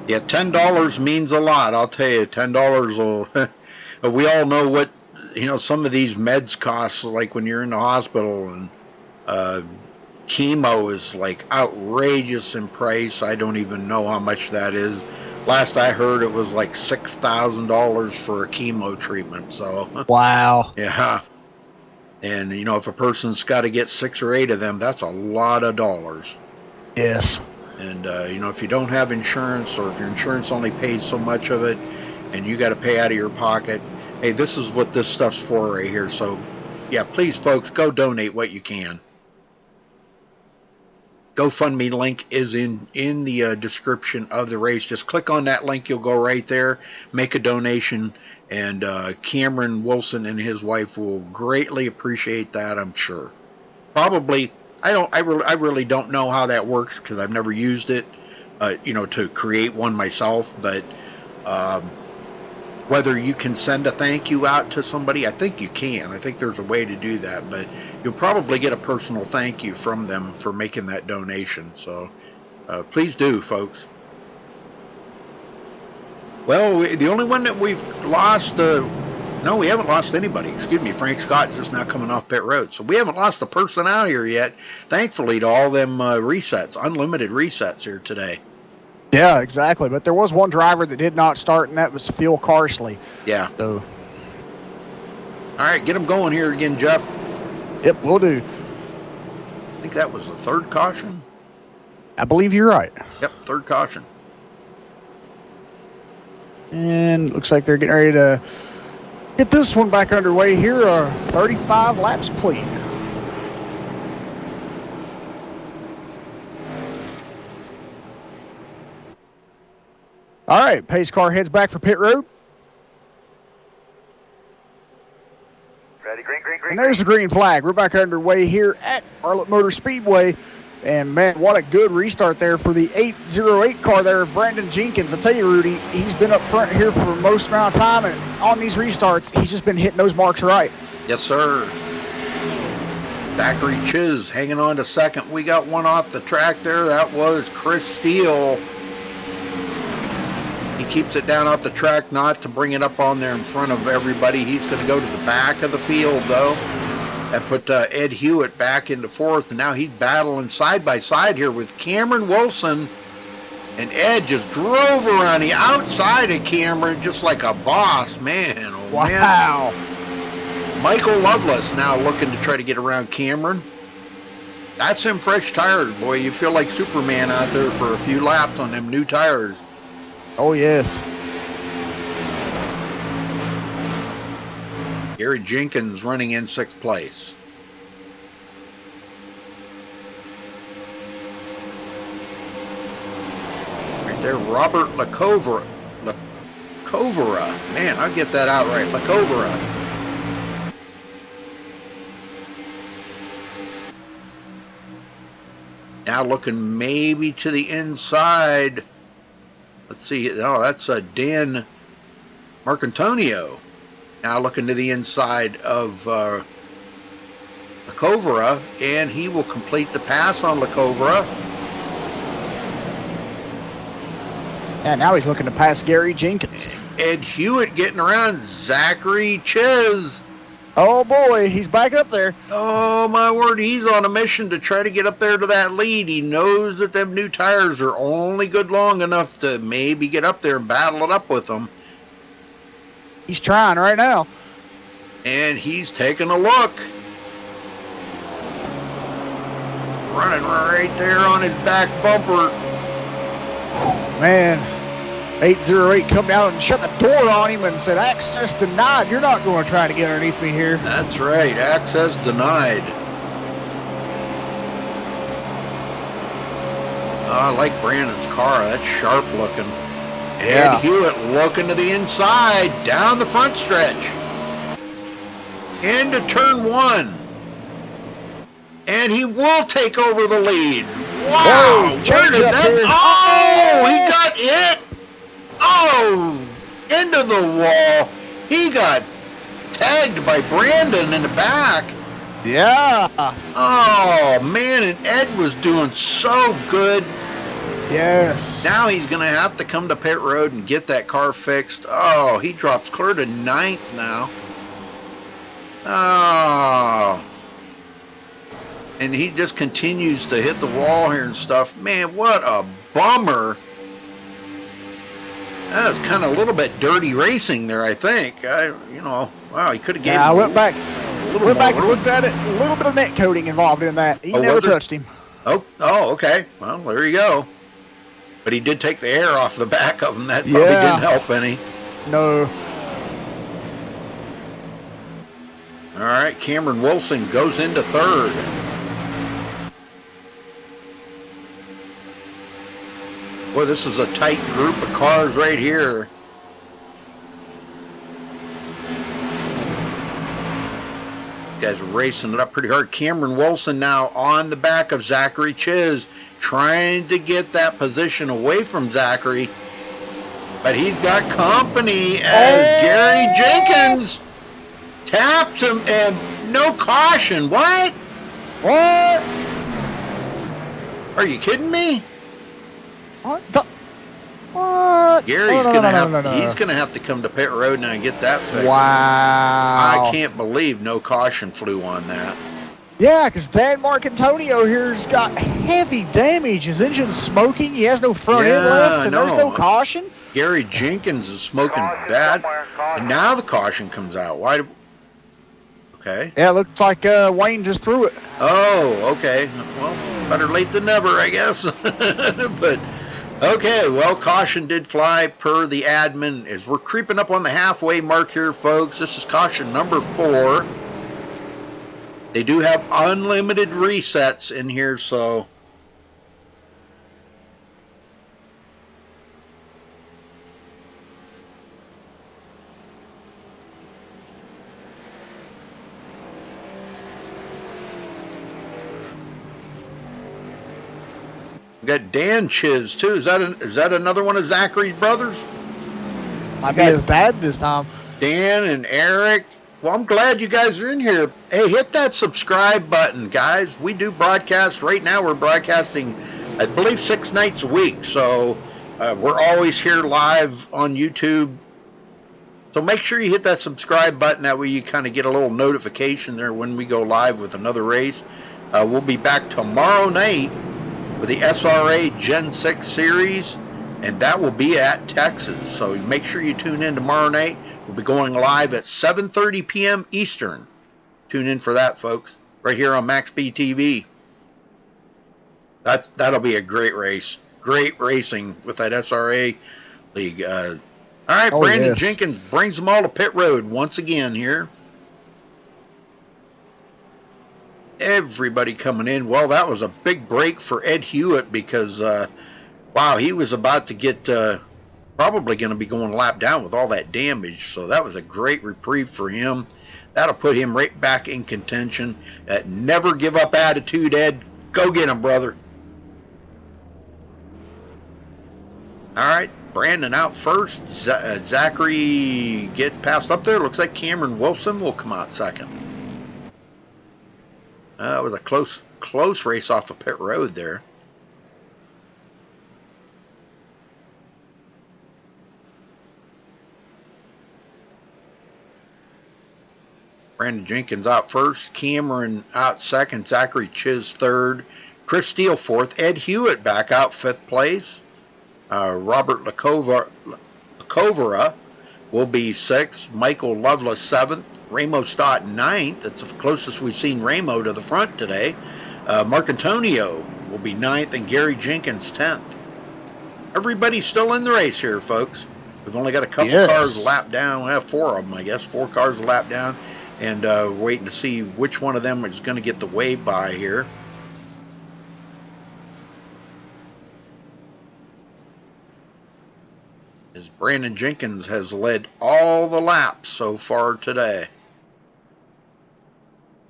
Yeah, $10 means a lot. I'll tell you, $10 will. We all know what, you know, some of these meds cost. Like when you're in the hospital, and chemo is like outrageous in price. I don't even know how much that is. Last I heard, it was like $6,000 for a chemo treatment. So wow. Yeah, and you know, if a person's got to get 6 or 8 of them, that's a lot of dollars. Yes. And, you know, if you don't have insurance, or if your insurance only pays so much of it and you got to pay out of your pocket, hey, this is what this stuff's for right here. So, yeah, please, folks, go donate what you can. GoFundMe link is in the description of the race. Just click on that link. You'll go right there, make a donation, and Cameron Wilson and his wife will greatly appreciate that, I'm sure. Probably. I really don't know how that works because I've never used it, you know, to create one myself. But whether you can send a thank you out to somebody, I think you can. I think there's a way to do that. But you'll probably get a personal thank you from them for making that donation. So please do, folks. Well, the only one that we've lost, no, we haven't lost anybody. Excuse me, Frank Scott's just now coming off pit road. So we haven't lost a person out here yet, thankfully, to all them resets, unlimited resets here today. Yeah, exactly. But there was one driver that did not start, and that was Phil Carsley. Yeah. So, all right, get him going here again, Jeff. yep, we'll do. I think that was the third caution. I believe you're right. Yep, third caution. And looks like they're getting ready to get this one back underway here. 35 laps complete. All right, pace car heads back for pit road. Ready, green, green, green. And there's the green flag. We're back underway here at Charlotte Motor Speedway. And, man, what a good restart there for the 808 car there, Brandon Jenkins. I tell you, Rudy, he's been up front here for most amount of time, and on these restarts, he's just been hitting those marks right. Yes, sir. Zachary Chiz hanging on to second. We got one off the track there. That was Chris Steele. He keeps it down off the track, not to bring it up on there in front of everybody. He's going to go to the back of the field, though. That put Ed Hewitt back into fourth, and now he's battling side by side here with Cameron Wilson. And Ed just drove around the outside of Cameron just like a boss, man. Oh, Wow. Man. Michael Lovelace now looking to try to get around Cameron. That's them fresh tires, boy. You feel like Superman out there for a few laps on them new tires. Oh, yes. Gary Jenkins running in sixth place. Right there, Robert Lacovera. Man, I'll get that out right. Lacovera. Now looking maybe to the inside. Let's see. Oh, that's Dan Marcantonio. Now looking to the inside of Lacovera, and he will complete the pass on Lacovera. Yeah, now he's looking to pass Gary Jenkins. Ed Hewitt getting around Zachary Chiz. Oh, boy, he's back up there. Oh, my word, he's on a mission to try to get up there to that lead. He knows that them new tires are only good long enough to maybe get up there and battle it up with them. He's trying right now. And he's taking a look. Running right there on his back bumper. Man, 808 come down and shut the door on him and said, access denied. You're not going to try to get underneath me here. That's right. Access denied. Oh, I like Brandon's car. That's sharp looking. Yeah. Ed Hewitt looking to the inside, down the front stretch. Into turn one. And he will take over the lead. Wow! Whoa, change Where did up that? here. Oh, he got hit. Oh, into the wall. He got tagged by Brandon in the back. Yeah. Oh, man, and Ed was doing so good. Yes. Now he's going to have to come to pit road and get that car fixed. Oh, he drops clear to ninth now. Oh. And he just continues to hit the wall here and stuff. Man, what a bummer. That was kind of a little bit dirty racing there, I think. Wow, he could have I went back and looked at it. A little bit of net coating involved in that. He never touched him. Oh, okay. Well, there you go. But he did take the air off the back of him. That probably didn't help any. No. All right, Cameron Wilson goes into third. Boy, this is a tight group of cars right here. Guys are racing it up pretty hard. Cameron Wilson now on the back of Zachary Chiz, trying to get that position away from Zachary. But he's got company as Gary Jenkins tapped him, and no caution. What? What? Are you kidding me? What? what? Gary's No, no, gonna no, have no, no, no, he's no. gonna have to come to pit road now and get that fixed. Wow. I can't believe no caution flew on that. Yeah, because Dan Marcantonio here's got heavy damage. His engine's smoking. He has no front end Yeah, left, I and there's no know. caution. Gary Jenkins is smoking Caution bad, somewhere, caution. and now the caution comes out. Why? Okay. Yeah, it looks like Wayne just threw it. Oh, okay. Well, better late than never, I guess. But okay, well, caution did fly per the admin. As we're creeping up on the halfway mark here, folks, this is caution number 4. They do have unlimited resets in here, so we got Dan Chiz too. Is that another one of Zachary's brothers? Might be his dad this time. Dan and Eric. Well, I'm glad you guys are in here. Hey, hit that subscribe button, guys. We do broadcast. Right now we're broadcasting, I believe, 6 nights a week. So we're always here live on YouTube. So make sure you hit that subscribe button. That way you kind of get a little notification there when we go live with another race. We'll be back tomorrow night with the SRA Gen 6 series, and that will be at Texas. So make sure you tune in tomorrow night. We'll be going live at 7:30 p.m. Eastern. Tune in for that, folks, right here on MaxSpeedTV. That'll be a great race. Great racing with that SRA league. All right, Oh, Brandon yes. Jenkins brings them all to pit road once again here. Everybody coming in. Well, that was a big break for Ed Hewitt because, wow, he was about to get probably going to be going lap down with all that damage. So that was a great reprieve for him. That'll put him right back in contention. That never give up attitude, Ed. Go get him, brother. All right, Brandon out first. Zachary gets passed up there. Looks like Cameron Wilson will come out second. It was a close race off of pit road there. Brandon Jenkins out first, Cameron out second, Zachary Chiz third, Chris Steele fourth, Ed Hewitt back out fifth place, Robert Lacovera will be sixth, Michael Lovelace seventh, Ramo Stott ninth. That's the closest we've seen Ramo to the front today. Marcantonio will be ninth, and Gary Jenkins 10th. Everybody's still in the race here, folks. We've only got a couple cars lapped down. We have 4 of them, I guess. 4 cars lapped down. And waiting to see which one of them is going to get the wave by here. As Brandon Jenkins has led all the laps so far today.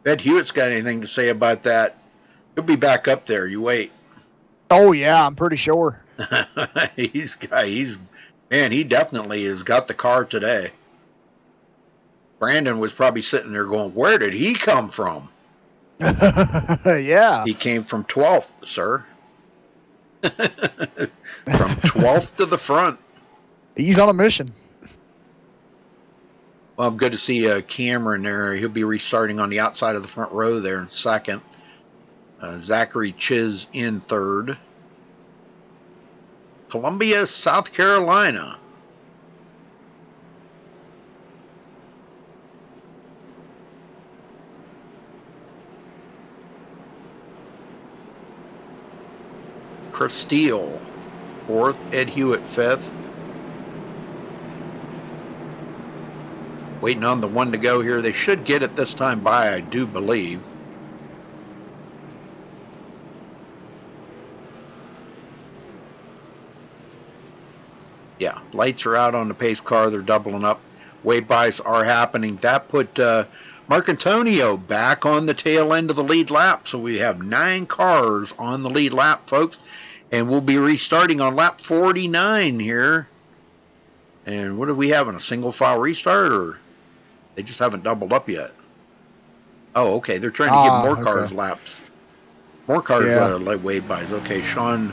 Ed Hewitt's got anything to say about that? He'll be back up there. You wait. Oh yeah, I'm pretty sure. Man, he definitely has got the car today. Brandon was probably sitting there going, where did he come from? Yeah. He came from 12th, sir. From 12th to the front. He's on a mission. Well, good to see Cameron there. He'll be restarting on the outside of the front row there in second. Zachary Chiz in third. Columbia, South Carolina. Chris Steele fourth, Ed Hewitt fifth. Waiting on the one to go here. They should get it this time by, I do believe. Yeah, lights are out on the pace car. They're doubling up. Wave-bys are happening. That put Marcantonio back on the tail end of the lead lap. So we have 9 cars on the lead lap, folks. And we'll be restarting on lap 49 here. And what do we have, in a single file restart, or they just haven't doubled up yet? Oh, okay. They're trying to give more cars laps. More cars like wave-bys. Okay, Sean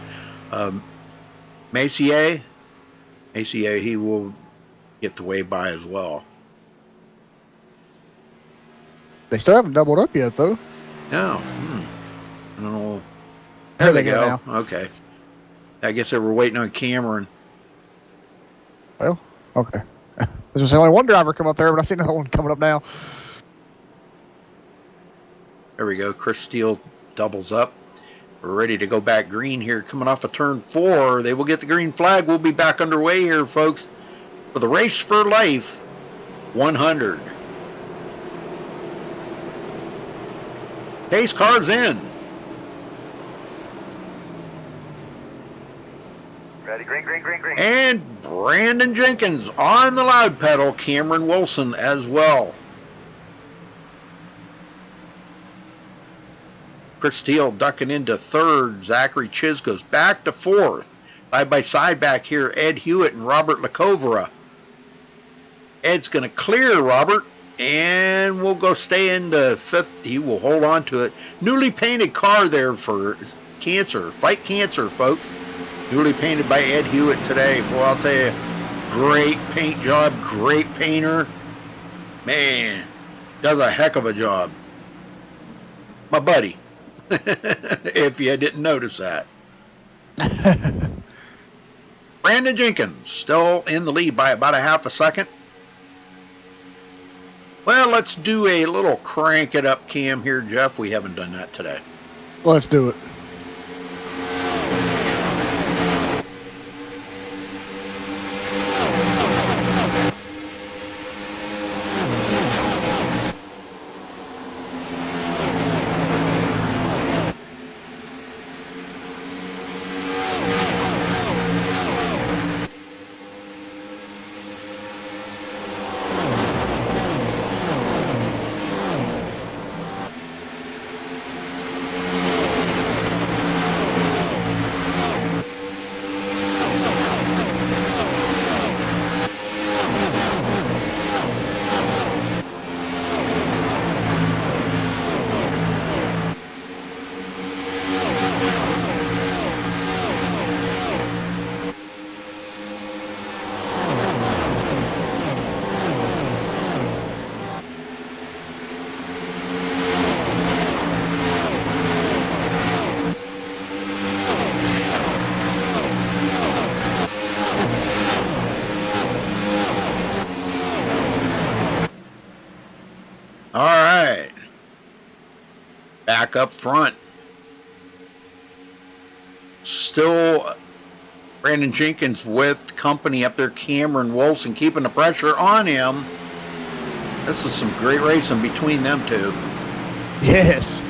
Macier ACA, he will get the way by as well. They still haven't doubled up yet, though. No. I don't know. There they go. Now. Okay. I guess they were waiting on Cameron. Well, okay. There's only one driver come up there, but I see another one coming up now. There we go. Chris Steele doubles up. We're ready to go back green here. Coming off of turn 4. They will get the green flag. We'll be back underway here, folks, for the Race for Life 100. Pace cars in. Ready, green. And Brandon Jenkins on the loud pedal. Cameron Wilson as well. Chris Steele ducking into 3rd. Zachary Chiz goes back to 4th. Side by side back here, Ed Hewitt and Robert Lacovera. Ed's going to clear Robert, and we'll go stay into 5th. He will hold on to it. Newly painted car there for cancer. Fight cancer, folks. Newly painted by Ed Hewitt today. Boy, I'll tell you, great paint job, great painter. Man, does a heck of a job. My buddy, if you didn't notice that. Brandon Jenkins still in the lead by about a half a second. Well, let's do a little crank it up cam here, Jeff. We haven't done that today. Let's do it. All right. Back up front. Still Brandon Jenkins with company up there. Cameron Wilson keeping the pressure on him. This is some great racing between them two. Yes.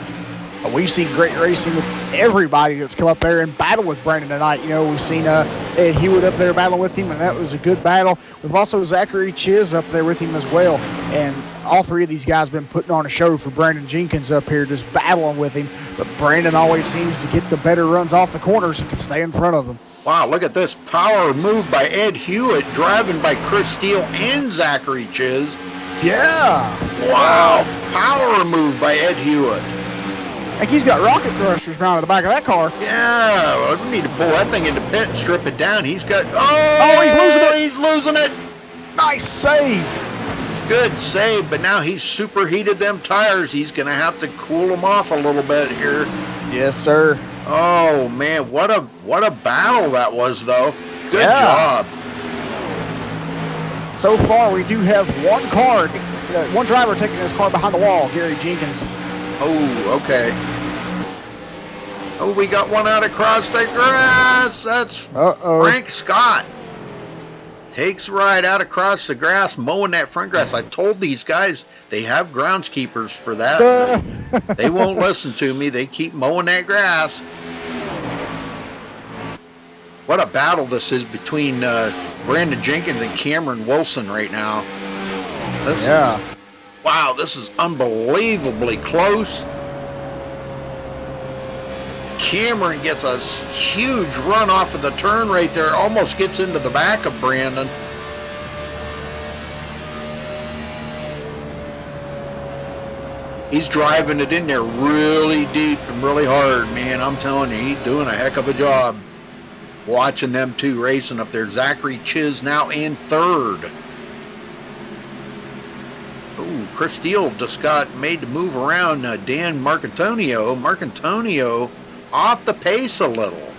We've seen great racing with everybody that's come up there and battled with Brandon tonight. You know, we've seen Ed Hewitt up there battling with him, and that was a good battle. We've also Zachary Chiz up there with him as well. And all three of these guys have been putting on a show for Brandon Jenkins up here, just battling with him. But Brandon always seems to get the better runs off the corners and can stay in front of them. Wow, look at this power move by Ed Hewitt, driving by Chris Steele and Zachary Chiz. Yeah. Wow, power move by Ed Hewitt. Like he's got rocket thrusters mounted at the back of that car. Yeah, well, we need to pull that thing into pit and strip it down. He's got, oh, he's losing it. He's losing it. Nice save. Good save, but now he's superheated them tires. He's going to have to cool them off a little bit here. Yes, sir. Oh, man, what a battle that was, though. Good job. So far, we do have one car, one driver taking his car behind the wall, Gary Jenkins. Oh, okay. Oh, we got one out across the grass. That's Frank Scott. Takes right out across the grass, mowing that front grass. I told these guys they have groundskeepers for that. They won't listen to me. They keep mowing that grass. What a battle this is between Brandon Jenkins and Cameron Wilson right now. Wow, this is unbelievably close. Cameron gets a huge run off of the turn right there, almost gets into the back of Brandon. He's driving it in there really deep and really hard, man. I'm telling you, he's doing a heck of a job. watching them two racing up there. Zachary Chiz now in third. Oh, Chris Steele just got made to move around Dan Marcantonio. Marcantonio off the pace a little.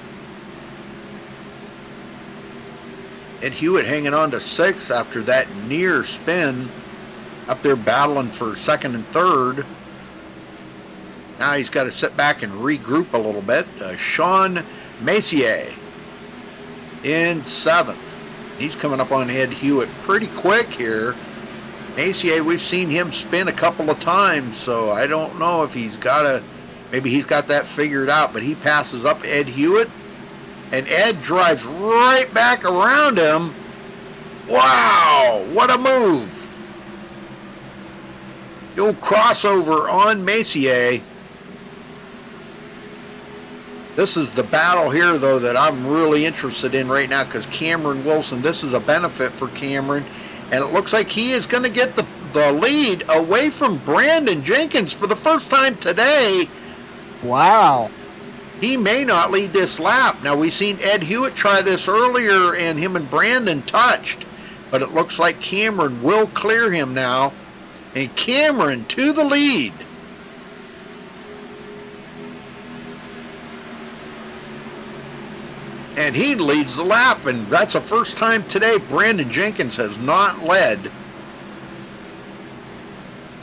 Ed Hewitt hanging on to 6th after that near spin. Up there battling for 2nd and 3rd. Now he's got to sit back and regroup a little bit. Sean Messier in 7th. He's coming up on Ed Hewitt pretty quick here. Messier, we've seen him spin a couple of times, so I don't know if maybe he's got that figured out, but he passes up Ed Hewitt, and Ed drives right back around him. Wow, what a move. The old crossover on Messier. This is the battle here, though, that I'm really interested in right now, because Cameron Wilson, this is a benefit for Cameron, and it looks like he is going to get the lead away from Brandon Jenkins for the first time today. Wow. He may not lead this lap. Now, we've seen Ed Hewitt try this earlier, and him and Brandon touched, but it looks like Cameron will clear him now, and Cameron to the lead. And he leads the lap, and that's the first time today Brandon Jenkins has not led.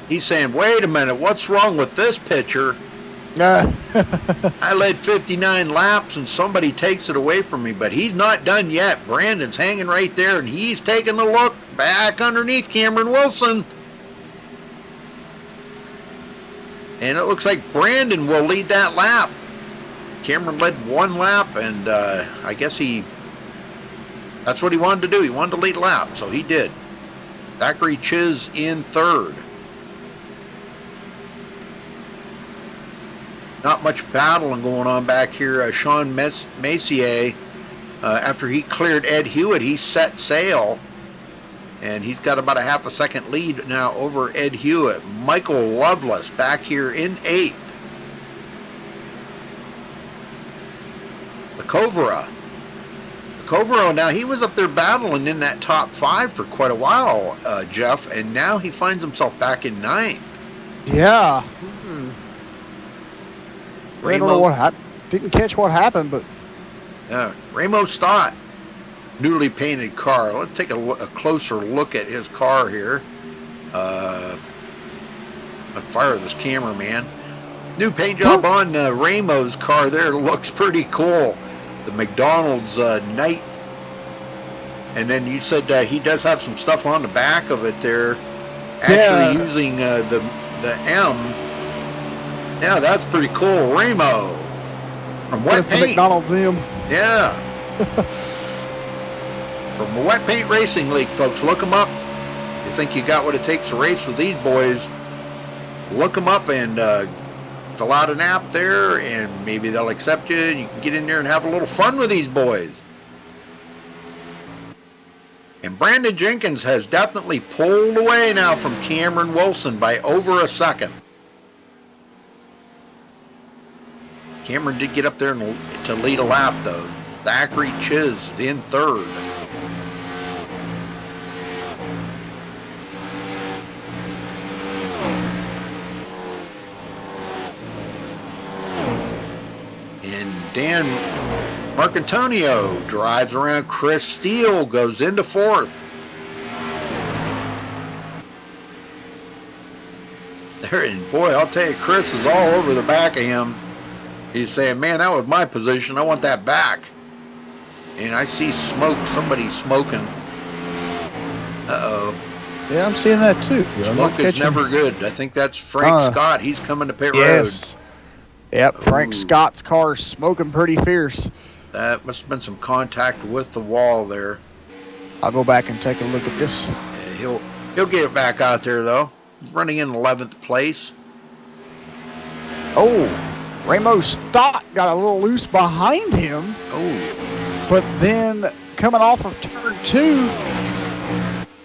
He's saying, wait a minute, what's wrong with this pitcher? I led 59 laps and somebody takes it away from me, but he's not done yet. Brandon's hanging right there, and he's taking a look back underneath Cameron Wilson. And it looks like Brandon will lead that lap. Cameron led 1 lap, and I guess that's what he wanted to do. He wanted to lead a lap, so he did. Zachary Chiz in 3rd. Not much battling going on back here. Sean Messier, after he cleared Ed Hewitt, he set sail, and he's got about a half a second lead now over Ed Hewitt. Michael Loveless back here in 8th. Covero, now he was up there battling in that top 5 for quite a while, Jeff, and now he finds himself back in 9th. Yeah. I don't know what happened. Didn't catch what happened, but Ramo Stott, newly painted car. Let's take a closer look at his car here. Let's fire this cameraman. New paint job on Ramo's car there. Looks pretty cool. The McDonald's night. And then you said he does have some stuff on the back of it there. Actually using the M. Yeah, that's pretty cool. Ramo from Wet Paint. The McDonald's M. Yeah. From Wet Paint Racing League, folks. Look them up. You think you got what it takes to race with these boys? Look them up and fill out an app there, and maybe they'll accept you, and you can get in there and have a little fun with these boys. And Brandon Jenkins has definitely pulled away now from Cameron Wilson by over a second. Cameron did get up there to lead a lap, though. Zachary Chiz is in 3rd. And Dan Marcantonio drives around. Chris Steele goes into 4th. There, and boy, I'll tell you, Chris is all over the back of him. He's saying, man, that was my position. I want that back. And I see smoke. Somebody's smoking. Uh-oh. Yeah, I'm seeing that too. Smoke is never good. I think that's Frank Scott. He's coming to pit road. Yep, Frank Scott's car's smoking pretty fierce. That must have been some contact with the wall there. I'll go back and take a look at this. Yeah, he'll get it back out there, though. He's running in 11th place. Oh, Ramo Stott got a little loose behind him. Oh. But then coming off of turn 2,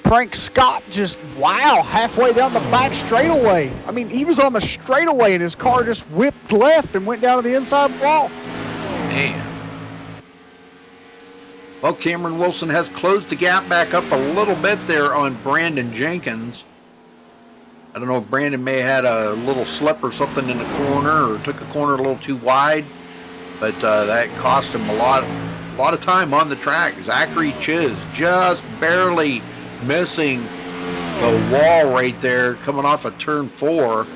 Frank Scott just, halfway down the back straightaway. I mean, he was on the straightaway and his car just whipped left and went down to the inside wall. Man. Well, Cameron Wilson has closed the gap back up a little bit there on Brandon Jenkins. I don't know if Brandon may have had a little slip or something in the corner or took a corner a little too wide, but that cost him a lot of time on the track. Zachary Chiz just barely missing the wall right there coming off of turn 4.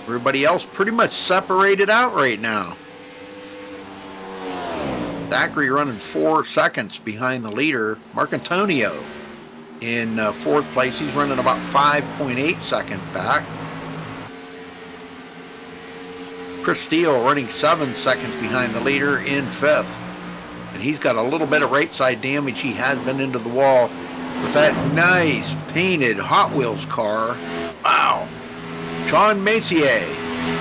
Everybody else pretty much separated out right now. Zachary running 4 seconds behind the leader. Marcantonio in 4th place. He's running about 5.8 seconds back. Chris Steele running 7 seconds behind the leader in 5th. And he's got a little bit of right side damage. He has been into the wall with that nice painted Hot Wheels car. Wow. Sean Messier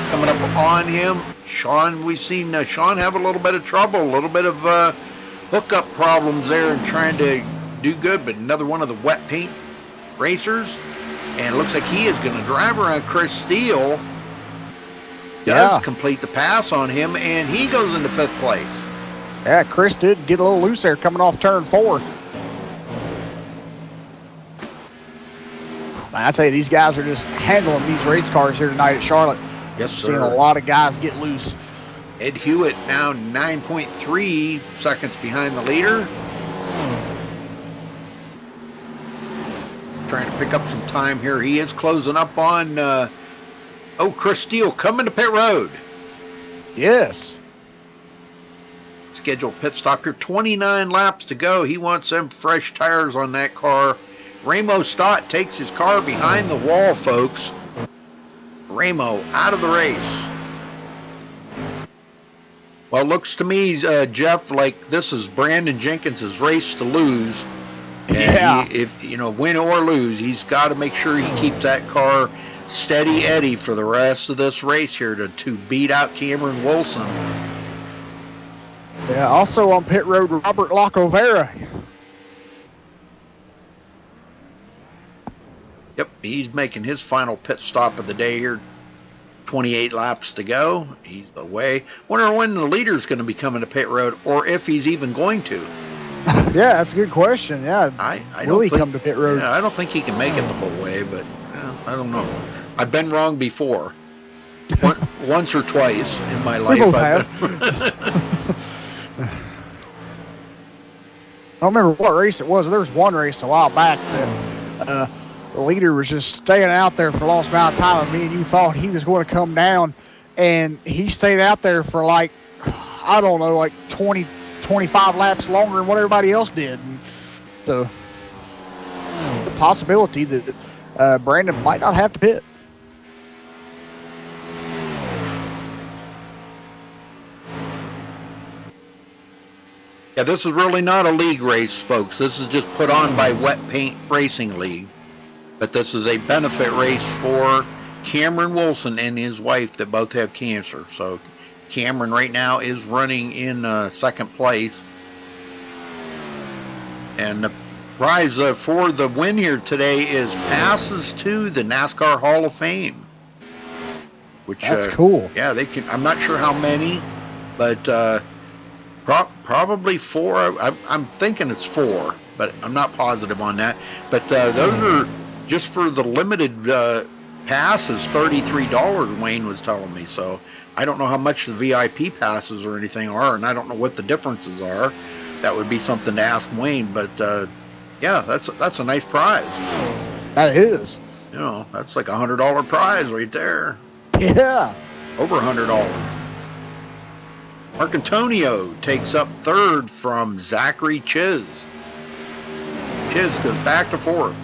coming up on him. Sean, we've seen Sean have a little bit of trouble, a little bit of hookup problems there and trying to do good, but another one of the wet paint racers. And it looks like he is going to drive around Chris Steele. Does complete the pass on him, and he goes into 5th place. Yeah, Chris did get a little loose there coming off turn 4. I tell you, these guys are just handling these race cars here tonight at Charlotte. Yes, sir. Seeing a lot of guys get loose. Ed Hewitt now 9.3 seconds behind the leader. Trying to pick up some time here. He is closing up on, Chris Steele coming to pit road. Yes. Scheduled pit stop here. 29 laps to go. He wants some fresh tires on that car. Ramo Stott takes his car behind the wall, folks. Ramo out of the race. Well, it looks to me, Jeff, like this is Brandon Jenkins' race to lose. And yeah. If win or lose, he's got to make sure he keeps that car steady Eddie for the rest of this race here to beat out Cameron Wilson. Yeah, also on pit road, Robert Lacovera. Yep, he's making his final pit stop of the day here. 28 laps to go. He's away. Wonder when the leader's going to be coming to pit road, or if he's even going to. Yeah, that's a good question. Yeah, I will he come to pit road? Yeah, I don't think he can make it the whole way, but I don't know. I've been wrong before, once or twice in my life. We both have. I don't remember what race it was, but there was one race a while back that the leader was just staying out there for a long amount of time, and me and you thought he was going to come down, and he stayed out there for like 20, 25 laps longer than what everybody else did. And so the possibility that Brandon might not have to pit. Yeah, this is really not a league race, folks. This is just put on by Wet Paint Racing League. But this is a benefit race for Cameron Wilson and his wife that both have cancer. So Cameron right now is running in 2nd place. And the prize for the win here today is passes to the NASCAR Hall of Fame. Which that's cool. Yeah, they can. I'm not sure how many, but probably 4. I'm thinking it's 4, but I'm not positive on that. But those are just for the limited passes, $33. Wayne was telling me. So I don't know how much the VIP passes or anything are, and I don't know what the differences are. That would be something to ask Wayne. But yeah, that's a nice prize. That is. That's like $100 prize right there. Yeah. Over $100. Marcantonio takes up 3rd from Zachary Chiz. Chiz goes back to 4th.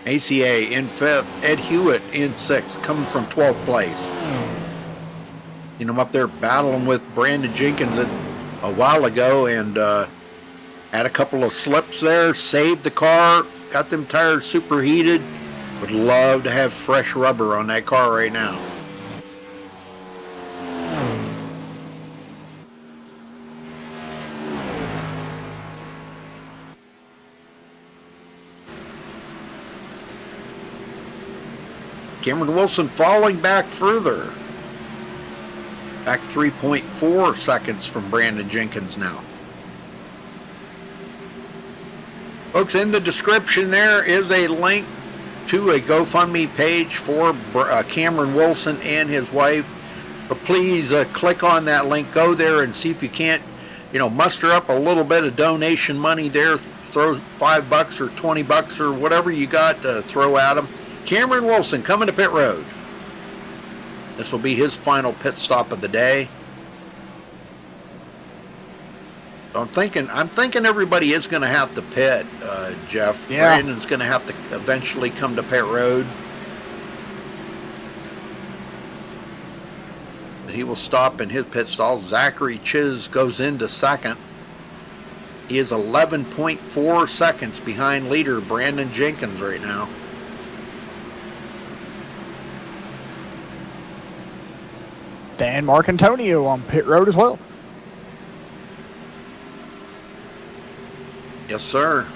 ACA in 5th. Ed Hewitt in 6th, coming from 12th place. I'm up there battling with Brandon Jenkins a while ago and had a couple of slips there, saved the car, got them tires superheated. Would love to have fresh rubber on that car right now. Cameron Wilson falling back further. Back 3.4 seconds from Brandon Jenkins now. Folks, in the description there is a link to a GoFundMe page for Cameron Wilson and his wife. But please click on that link, go there and see if you can't, muster up a little bit of donation money there. Throw $5 or $20 or whatever you got to throw at him. Cameron Wilson coming to pit road. This will be his final pit stop of the day. So I'm thinking everybody is going to have to pit, Jeff. Yeah. Brandon's going to have to eventually come to pit road. He will stop in his pit stall. Zachary Chiz goes into second. He is 11.4 seconds behind leader Brandon Jenkins right now. Dan Marcantonio on pit road as well. Yes, sir.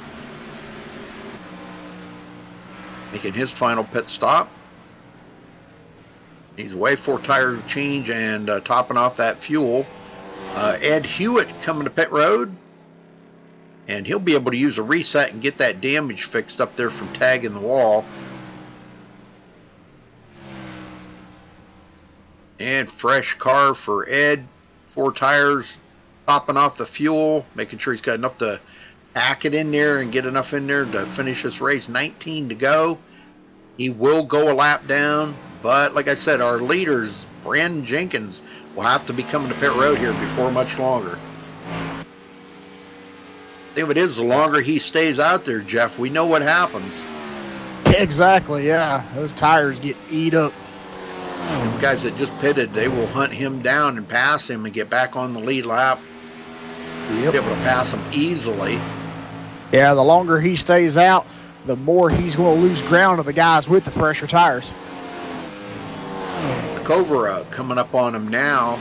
Making his final pit stop. He's away 4 tire change and topping off that fuel. Ed Hewitt coming to pit road. And he'll be able to use a reset and get that damage fixed up there from tagging the wall. And fresh car for Ed. 4 tires, topping off the fuel, making sure he's got enough to pack it in there and get enough in there to finish this race. 19 to go. He will go a lap down, but like I said, our leaders, Brandon Jenkins, will have to be coming to pit road here before much longer. The thing of it is, the longer he stays out there, Jeff, we know what happens. Exactly, yeah. Those tires get eat up. The guys that just pitted, they will hunt him down and pass him and get back on the lead lap. Yep. Be able to pass him easily. Yeah, the longer he stays out, the more he's going to lose ground to the guys with the fresher tires. Kovara coming up on him now.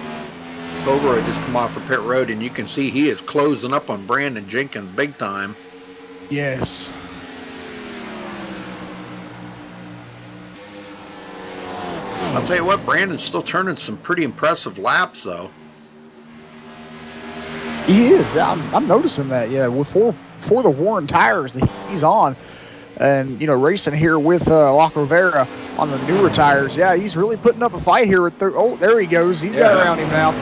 Kovara just come off of pit road, and you can see he is closing up on Brandon Jenkins big time. Yes. I'll tell you what, Brandon's still turning some pretty impressive laps, though. He is. I'm noticing that. Yeah, with for the Warren tires that he's on, and racing here with La Rivera on the newer tires. Yeah, he's really putting up a fight here. There he goes. He's got around him now.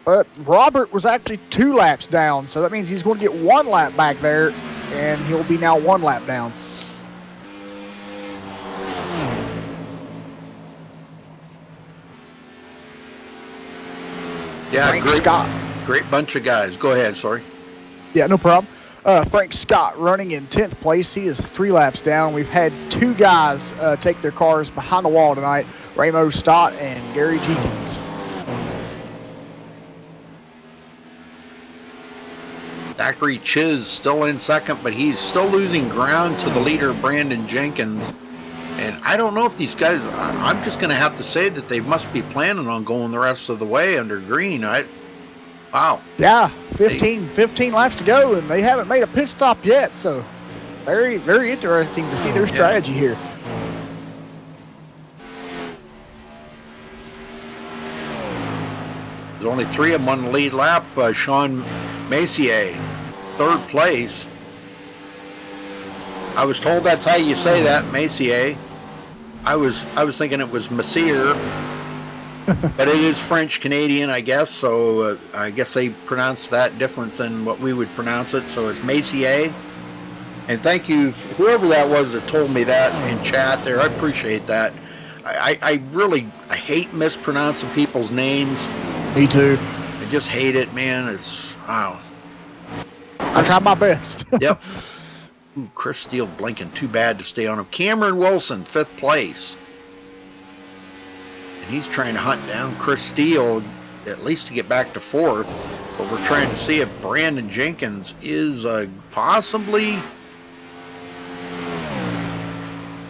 But Robert was actually 2 laps down, so that means he's going to get 1 lap back there, and he'll be now 1 lap down. Yeah, Frank Scott. Great bunch of guys. Go ahead, sorry. Yeah, no problem. Frank Scott running in 10th place. He is 3 laps down. We've had 2 guys take their cars behind the wall tonight, Ramo Stott and Gary Jenkins. Zachary Chiz still in second, but he's still losing ground to the leader, Brandon Jenkins. And I don't know if these guys, I'm just going to have to say that they must be planning on going the rest of the way under green. Wow. Yeah, 15 laps to go, and they haven't made a pit stop yet. So very, very interesting to see their strategy here. There's only 3 of them on the lead lap. Sean Messier, 3rd place. I was told that's how you say that, Messier. I was thinking it was Messier, but it is French Canadian, I guess. So I guess they pronounce that different than what we would pronounce it. So it's Messier. And thank you, whoever that was that told me that in chat there. I appreciate that. I hate mispronouncing people's names. Me too. I just hate it, man. It's wow. I try my best. Yep. Ooh, Chris Steele blinking too bad to stay on him. Cameron Wilson, 5th place. And he's trying to hunt down Chris Steele, at least to get back to 4th. But we're trying to see if Brandon Jenkins is possibly...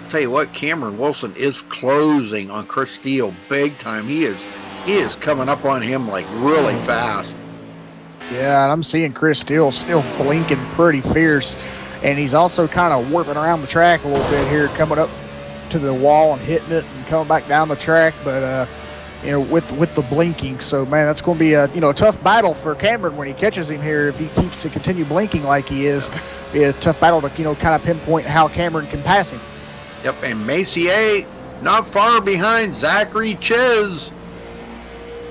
I'll tell you what, Cameron Wilson is closing on Chris Steele big time. He is coming up on him like really fast. Yeah, and I'm seeing Chris Steele still blinking pretty fierce. And he's also kind of warping around the track a little bit here, coming up to the wall and hitting it and coming back down the track, but you know, with the blinking. So man, that's going to be a a tough battle for Cameron when he catches him here. If he keeps to continue blinking like he is, be a tough battle to kind of pinpoint how Cameron can pass him. Yep, and Messier not far behind Zachary Chiz.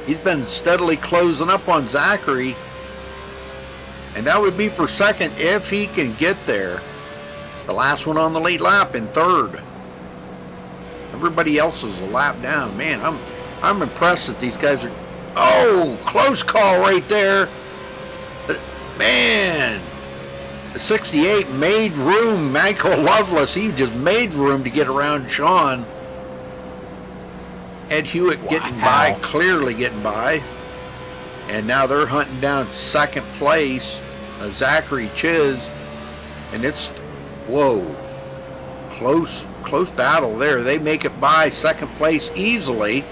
He's been steadily closing up on Zachary, and that would be for second if he can get there. The last one on the lead lap in third. Everybody else is a lap down. Man, I'm impressed that these guys are. Oh, close call right there. But man, the 68 made room. Michael Loveless, he just made room to get around Sean. Ed Hewitt getting by, clearly getting by. And now they're hunting down second place, Zachary Chiz. And it's, whoa, close battle there. They make it by second place easily.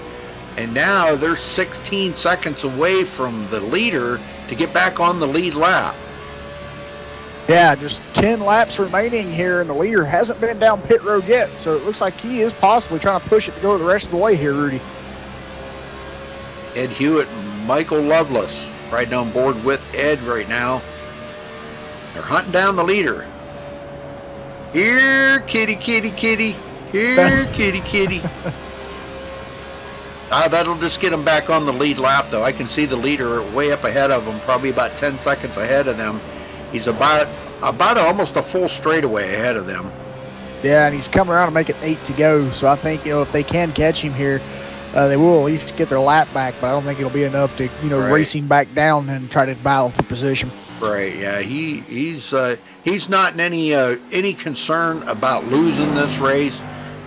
And now they're 16 seconds away from the leader to get back on the lead lap. Yeah, just 10 laps remaining here, and the leader hasn't been down pit road yet, so it looks like he is possibly trying to push it to go the rest of the way here, Rudy. Ed Hewitt and Michael Loveless riding on board with Ed right now. They're hunting down the leader. Here, kitty, kitty, kitty. Here, kitty, kitty. That'll just get them back on the lead lap, though. I can see the leader way up ahead of them, probably about 10 seconds ahead of them. He's about almost a full straightaway ahead of them. Yeah, and he's coming around to make it 8 to go. So I think if they can catch him here, they will at least get their lap back. But I don't think it'll be enough to Right. race him back down and try to battle for position. Right. Yeah. He's not in any concern about losing this race.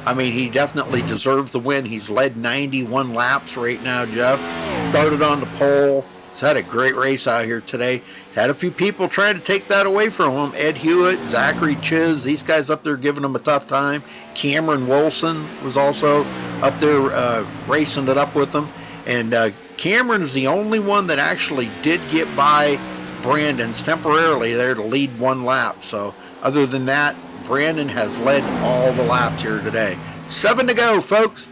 I mean, he definitely deserves the win. He's led 91 laps right now, Jeff. Started on the pole. He's had a great race out here today. He's had a few people trying to take that away from him. Ed Hewitt, Zachary Chiz, these guys up there giving him a tough time. Cameron Wilson was also up there racing it up with them. And Cameron is the only one that actually did get by Brandon's temporarily there to lead one lap. So other than that, Brandon has led all the laps here today. 7 to go, folks.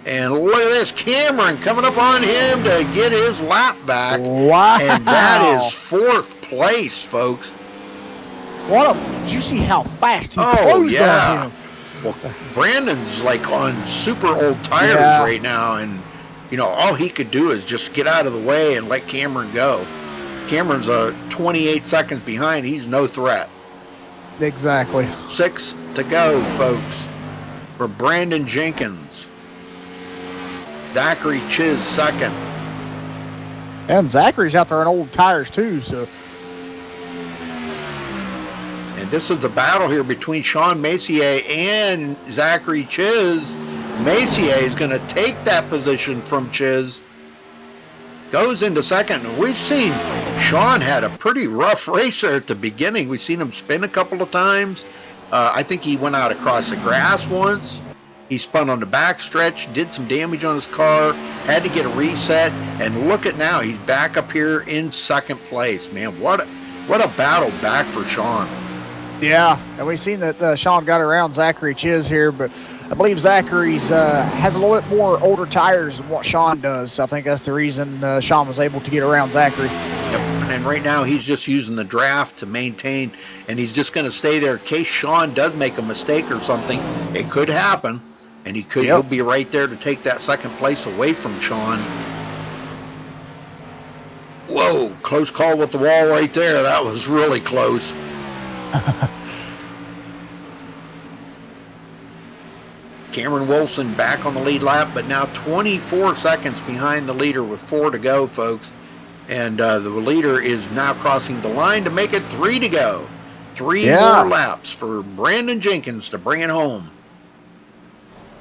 And look at this, Cameron coming up on him to get his lap back. Wow. And that is 4th place, folks. Did you see how fast he closed on him? Well, Brandon's like on super old tires right now, and all he could do is just get out of the way and let Cameron go. Cameron's 28 seconds behind. He's no threat. Exactly. 6 to go, folks, for Brandon Jenkins. Zachary Chiz second. And Zachary's out there on old tires too, so. And this is the battle here between Sean Messier and Zachary Chiz. Messier is going to take that position from Chiz. Goes into second. And we've seen Sean had a pretty rough race there at the beginning. We've seen him spin a couple of times. I think he went out across the grass once. He spun on the backstretch, did some damage on his car, had to get a reset, and look at now, he's back up here in second place. Man, what a battle back for Sean. Yeah, and we've seen that Sean got around Zachary Chiz here, but I believe Zachary's has a little bit more older tires than what Sean does. So I think that's the reason Sean was able to get around Zachary. Yep. And right now he's just using the draft to maintain, and he's just going to stay there in case Sean does make a mistake or something. It could happen. And he'll be right there to take that second place away from Sean. Whoa, close call with the wall right there. That was really close. Cameron Wilson back on the lead lap, but now 24 seconds behind the leader with 4 to go, folks. And the leader is now crossing the line to make it 3 to go. 3 more laps for Brandon Jenkins to bring it home.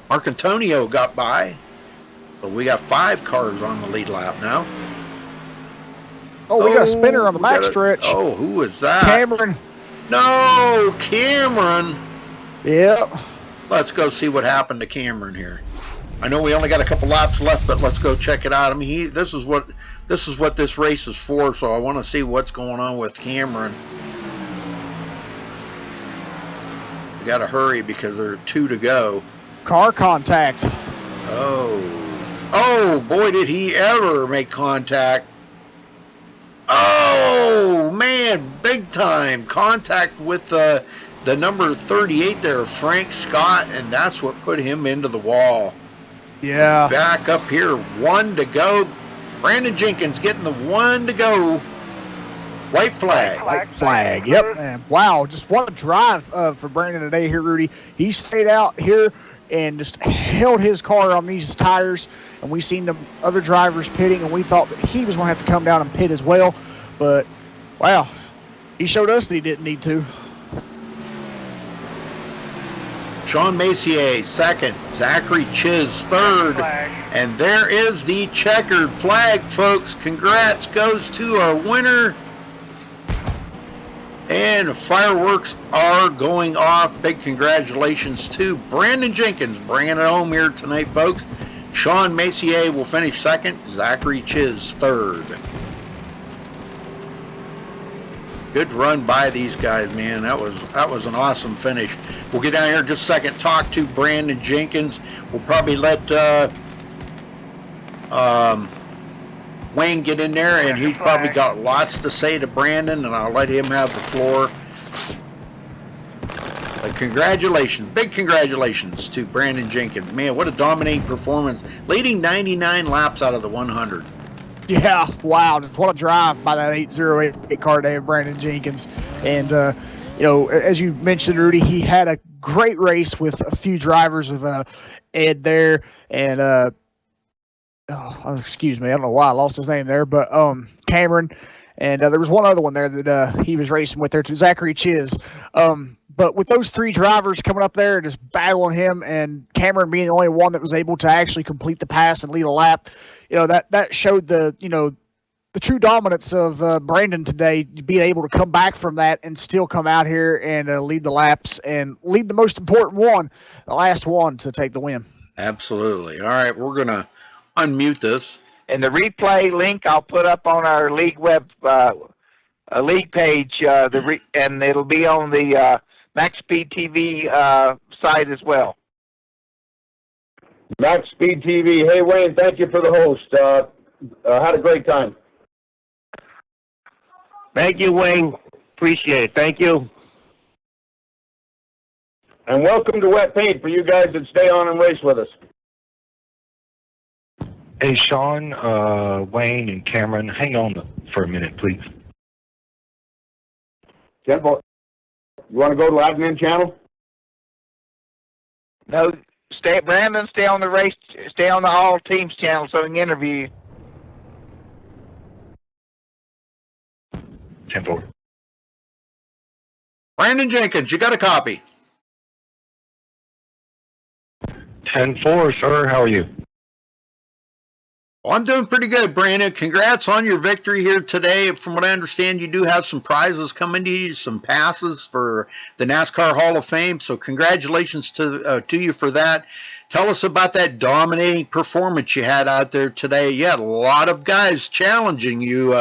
Mark Antonio got by, but we got 5 cars on the lead lap now. Oh, we got a spinner on the backstretch. Oh, who is that? Cameron. No, Cameron. Yep. Let's go see what happened to Cameron here. I know we only got a couple laps left, but let's go check it out. I mean, this is what this race is for, so I want to see what's going on with Cameron. We got to hurry because there are 2 to go. Car contact. Oh, boy, did he ever make contact. Oh, man, big time contact with the number 38 there, Frank Scott, and that's what put him into the wall. Yeah. Back up here, 1 to go. Brandon Jenkins getting the 1 to go. White flag. White flag. Yep. And wow, just what a drive for Brandon today here, Rudy. He stayed out here and just held his car on these tires, and we seen the other drivers pitting, and we thought that he was going to have to come down and pit as well. But wow, he showed us that he didn't need to. Sean Macier second, Zachary Chiz third, and there is the checkered flag, folks. Congrats goes to our winner. And fireworks are going off. Big congratulations to Brandon Jenkins bringing it home here tonight, folks. Sean Macier will finish second, Zachary Chiz third. Good run by these guys, man. That was an awesome finish. We'll get down here in just a second, talk to Brandon Jenkins. We'll probably let Wayne get in there, and he's probably got lots to say to Brandon, and I'll let him have the floor. But congratulations, big congratulations to Brandon Jenkins. Man, what a dominating performance, leading 99 laps out of the 100. Yeah, wow, just what a drive by that 808 car day of Brandon Jenkins. And, you know, as you mentioned, Rudy, he had a great race with a few drivers of Ed there, and, excuse me, I don't know why I lost his name there, but Cameron, and there was one other one there that he was racing with there too, Zachary Chiz. But with those three drivers coming up there and just battling him, and Cameron being the only one that was able to actually complete the pass and lead a lap, you know, that showed the true dominance of Brandon today, being able to come back from that and still come out here and lead the laps and lead the most important one, the last one, to take the win. Absolutely. All right, we're going to unmute this. And the replay link I'll put up on our league web league page, and it'll be on the MaxSpeedTV site as well. MaxSpeedTV. Hey, Wayne, thank you for the host. Had a great time. Thank you, Wayne. Appreciate it. Thank you. And welcome to Wet Paint for you guys that stay on and race with us. Hey, Sean, Wayne, and Cameron, hang on for a minute, please. Tempo, you want to go to the admin channel? No, Brandon, stay on the all teams channel so we can interview you. Tempo. Brandon Jenkins, you got a copy. 10-4, sir. How are you? Well, I'm doing pretty good, Brandon. Congrats on your victory here today. From what I understand, you do have some prizes coming to you, some passes for the NASCAR Hall of Fame. So congratulations to you for that. Tell us about that dominating performance you had out there today. You had a lot of guys challenging you.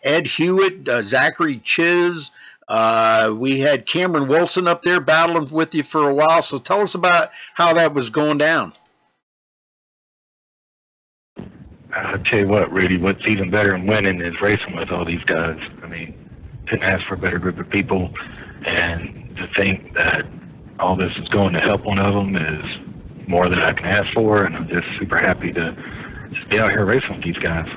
Ed Hewitt, Zachary Chiz. We had Cameron Wilson up there battling with you for a while. So tell us about how that was going down. I'll tell you what, Rudy, what's even better than winning is racing with all these guys. I mean, couldn't ask for a better group of people, and to think that all this is going to help one of them is more than I can ask for, and I'm just super happy to just be out here racing with these guys.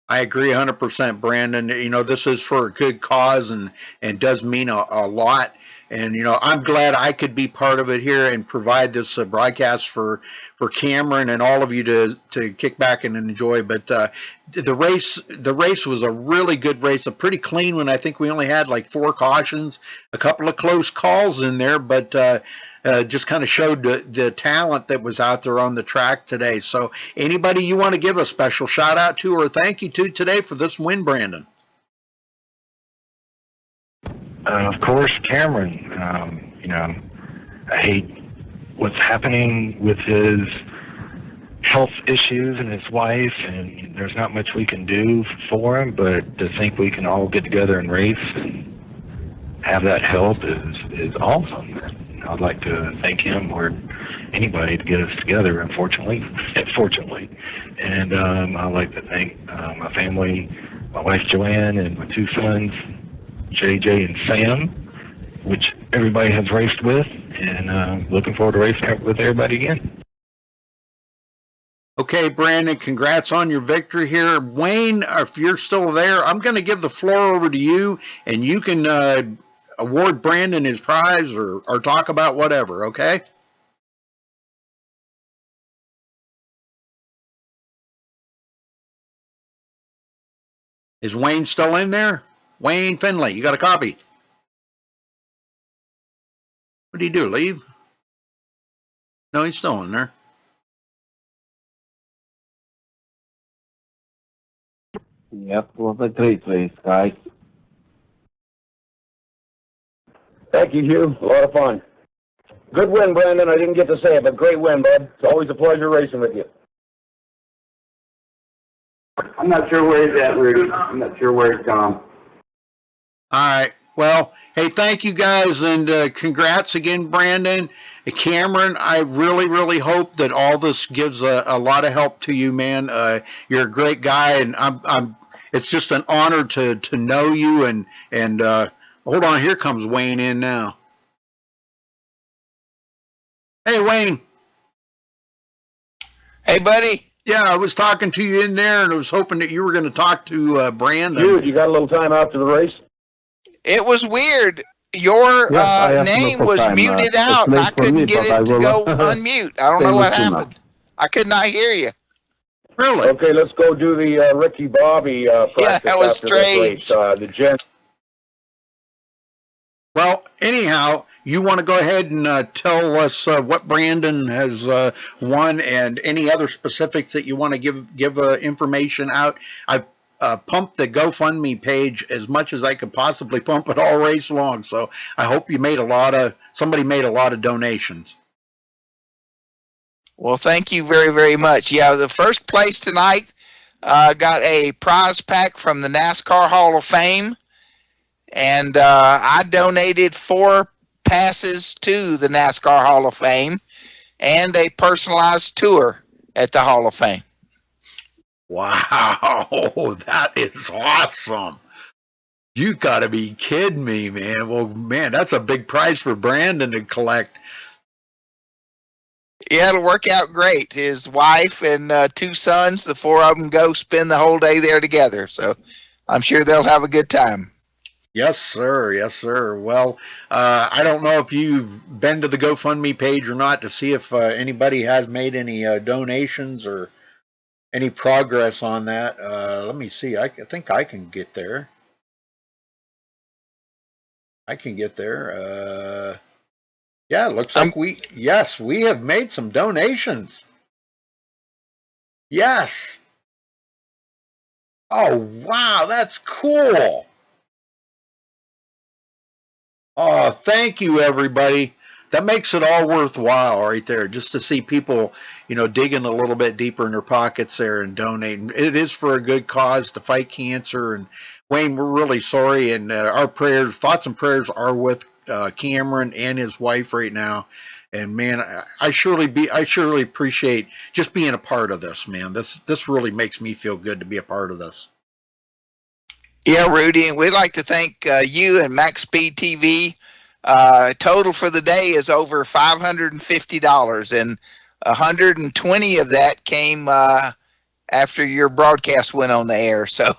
I agree 100%, Brandon. You know, this is for a good cause and does mean a lot. And, you know, I'm glad I could be part of it here and provide this broadcast for Cameron and all of you to kick back and enjoy. But the race was a really good race, a pretty clean one. I think we only had like 4 cautions, a couple of close calls in there, but just kind of showed the talent that was out there on the track today. So anybody you want to give a special shout out to or thank you to today for this win, Brandon? Of course, Cameron. You know, I hate what's happening with his health issues and his wife, and there's not much we can do for him, but to think we can all get together and race and have that help is awesome. I'd like to thank him or anybody to get us together, unfortunately, fortunately. And I'd like to thank my family, my wife Joanne, and my 2 sons, JJ and Sam, which everybody has raced with, and looking forward to racing with everybody again. Okay, Brandon, congrats on your victory here. Wayne, if you're still there, I'm going to give the floor over to you, and you can award Brandon his prize or talk about whatever, okay? Is Wayne still in there? Wayne Finley, you got a copy? What did he do, leave? No, he's still in there. Yep, was a great race, guys. Thank you, Hugh. A lot of fun. Good win, Brandon. I didn't get to say it, but great win, bud. It's always a pleasure racing with you. I'm not sure where he's at, Rudy. I'm not sure where he's gone. All right. Well, hey, thank you guys, and congrats again, Brandon. Cameron, I really, really hope that all this gives a lot of help to you, man. You're a great guy, and it's just an honor to know you. And hold on, here comes Wayne in now. Hey, Wayne. Hey, buddy. Yeah, I was talking to you in there, and I was hoping that you were going to talk to Brandon. Hugh, you got a little time after the race? It was weird. Your name was muted out. I couldn't get it to go unmute. I don't know what happened. I could not hear you. Really? Okay, let's go do the Ricky Bobby practice. Yeah, that was after this strange. race. The gent. Well, anyhow, you want to go ahead and tell us what Brandon has won and any other specifics that you want to give information out. I've pumped the GoFundMe page as much as I could possibly pump it all race long. So I hope you made somebody made a lot of donations. Well, thank you very, very much. Yeah, the first place tonight got a prize pack from the NASCAR Hall of Fame, and I donated 4 passes to the NASCAR Hall of Fame and a personalized tour at the Hall of Fame. Wow, that is awesome. You got to be kidding me, man. Well, man, that's a big prize for Brandon to collect. Yeah, it'll work out great. His wife and 2 sons, the 4 of them go spend the whole day there together. So I'm sure they'll have a good time. Yes, sir. Yes, sir. Well, I don't know if you've been to the GoFundMe page or not to see if anybody has made any donations or any progress on that. Let me see. I think I can get there. Yeah, it looks like we have made some donations. Yes. Oh, wow, that's cool. Oh, thank you, everybody. That makes it all worthwhile right there, just to see people, digging a little bit deeper in their pockets there and donating. It is for a good cause to fight cancer. And Wayne, we're really sorry, and our thoughts and prayers are with Cameron and his wife right now. And man, I surely appreciate just being a part of this, man. This really makes me feel good to be a part of this. Yeah, Rudy, and we'd like to thank you and MaxSpeedTV. Total for the day is over $550, and 120 of that came after your broadcast went on the air. So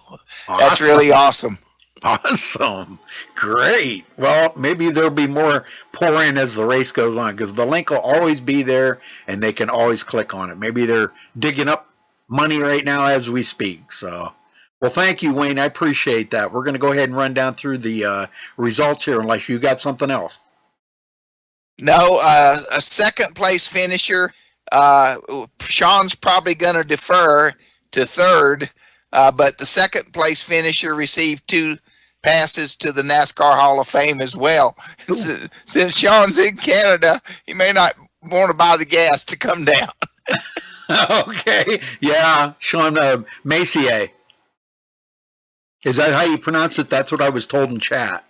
that's really awesome. Awesome. Great. Well, maybe there'll be more pour in as the race goes on, because the link will always be there and they can always click on it. Maybe they're digging up money right now as we speak. So, well, thank you, Wayne. I appreciate that. We're going to go ahead and run down through the results here, unless you got something else. No, a second place finisher. Sean's probably going to defer to third, but the second place finisher received 2 passes to the NASCAR Hall of Fame as well. Since Sean's in Canada, he may not want to buy the gas to come down. Okay. Yeah, Sean Macier. Is that how you pronounce it? That's what I was told in chat.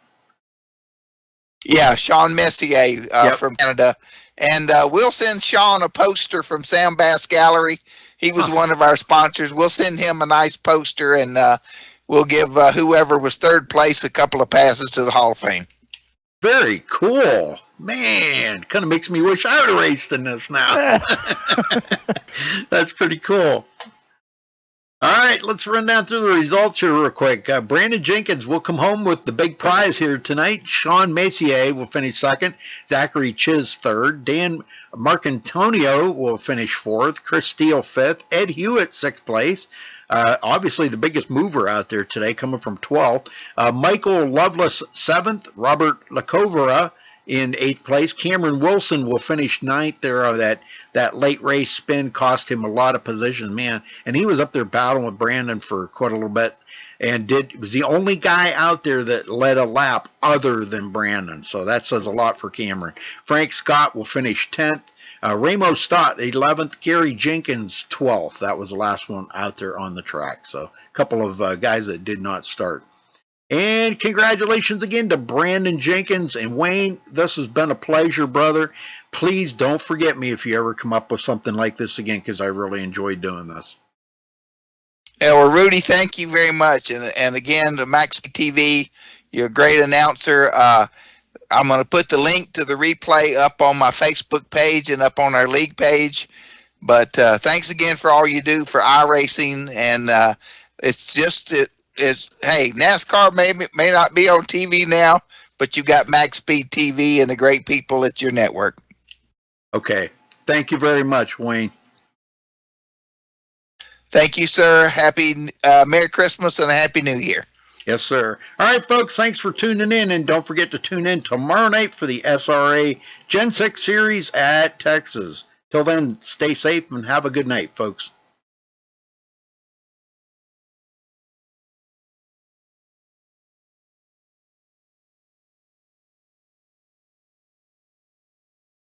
Yeah, Sean Messier Yep. from Canada. And we'll send Sean a poster from Sam Bass Gallery. He was one of our sponsors. We'll send him a nice poster, and we'll give whoever was third place a couple of passes to the Hall of Fame. Very cool. Man, kind of makes me wish I would have raced in this now. That's pretty cool. All right, let's run down through the results here real quick. Brandon Jenkins will come home with the big prize here tonight. Sean Messier will finish second. Zachary Chiz third. Dan Marcantonio will finish fourth. Chris Steele fifth. Ed Hewitt sixth place. Obviously the biggest mover out there today, coming from 12th. Michael Lovelace 7th. Robert Lacovera in 8th place. Cameron Wilson will finish 9th there. That late race spin cost him a lot of position, man. And he was up there battling with Brandon for quite a little bit, and was the only guy out there that led a lap other than Brandon. So that says a lot for Cameron. Frank Scott will finish 10th. Ramos Stott 11th. Gary Jenkins 12th. That was the last one out there on the track. So a couple of guys that did not start. And congratulations again to Brandon Jenkins and Wayne. This has been a pleasure, brother. Please don't forget me if you ever come up with something like this again, because I really enjoyed doing this. Yeah, well, Rudy, thank you very much. And again, to MaxSpeedTV, you're a great announcer. I'm going to put the link to the replay up on my Facebook page and up on our league page. But thanks again for all you do for iRacing. And it's just hey, NASCAR may not be on TV now, but you got MaxSpeedTV and the great people at your network. Okay. Thank you very much, Wayne. Thank you, sir. Happy Merry Christmas and a Happy New Year. Yes, sir. All right, folks, thanks for tuning in, and don't forget to tune in tomorrow night for the SRA Gen 6 Series at Texas. Till then, stay safe and have a good night, folks.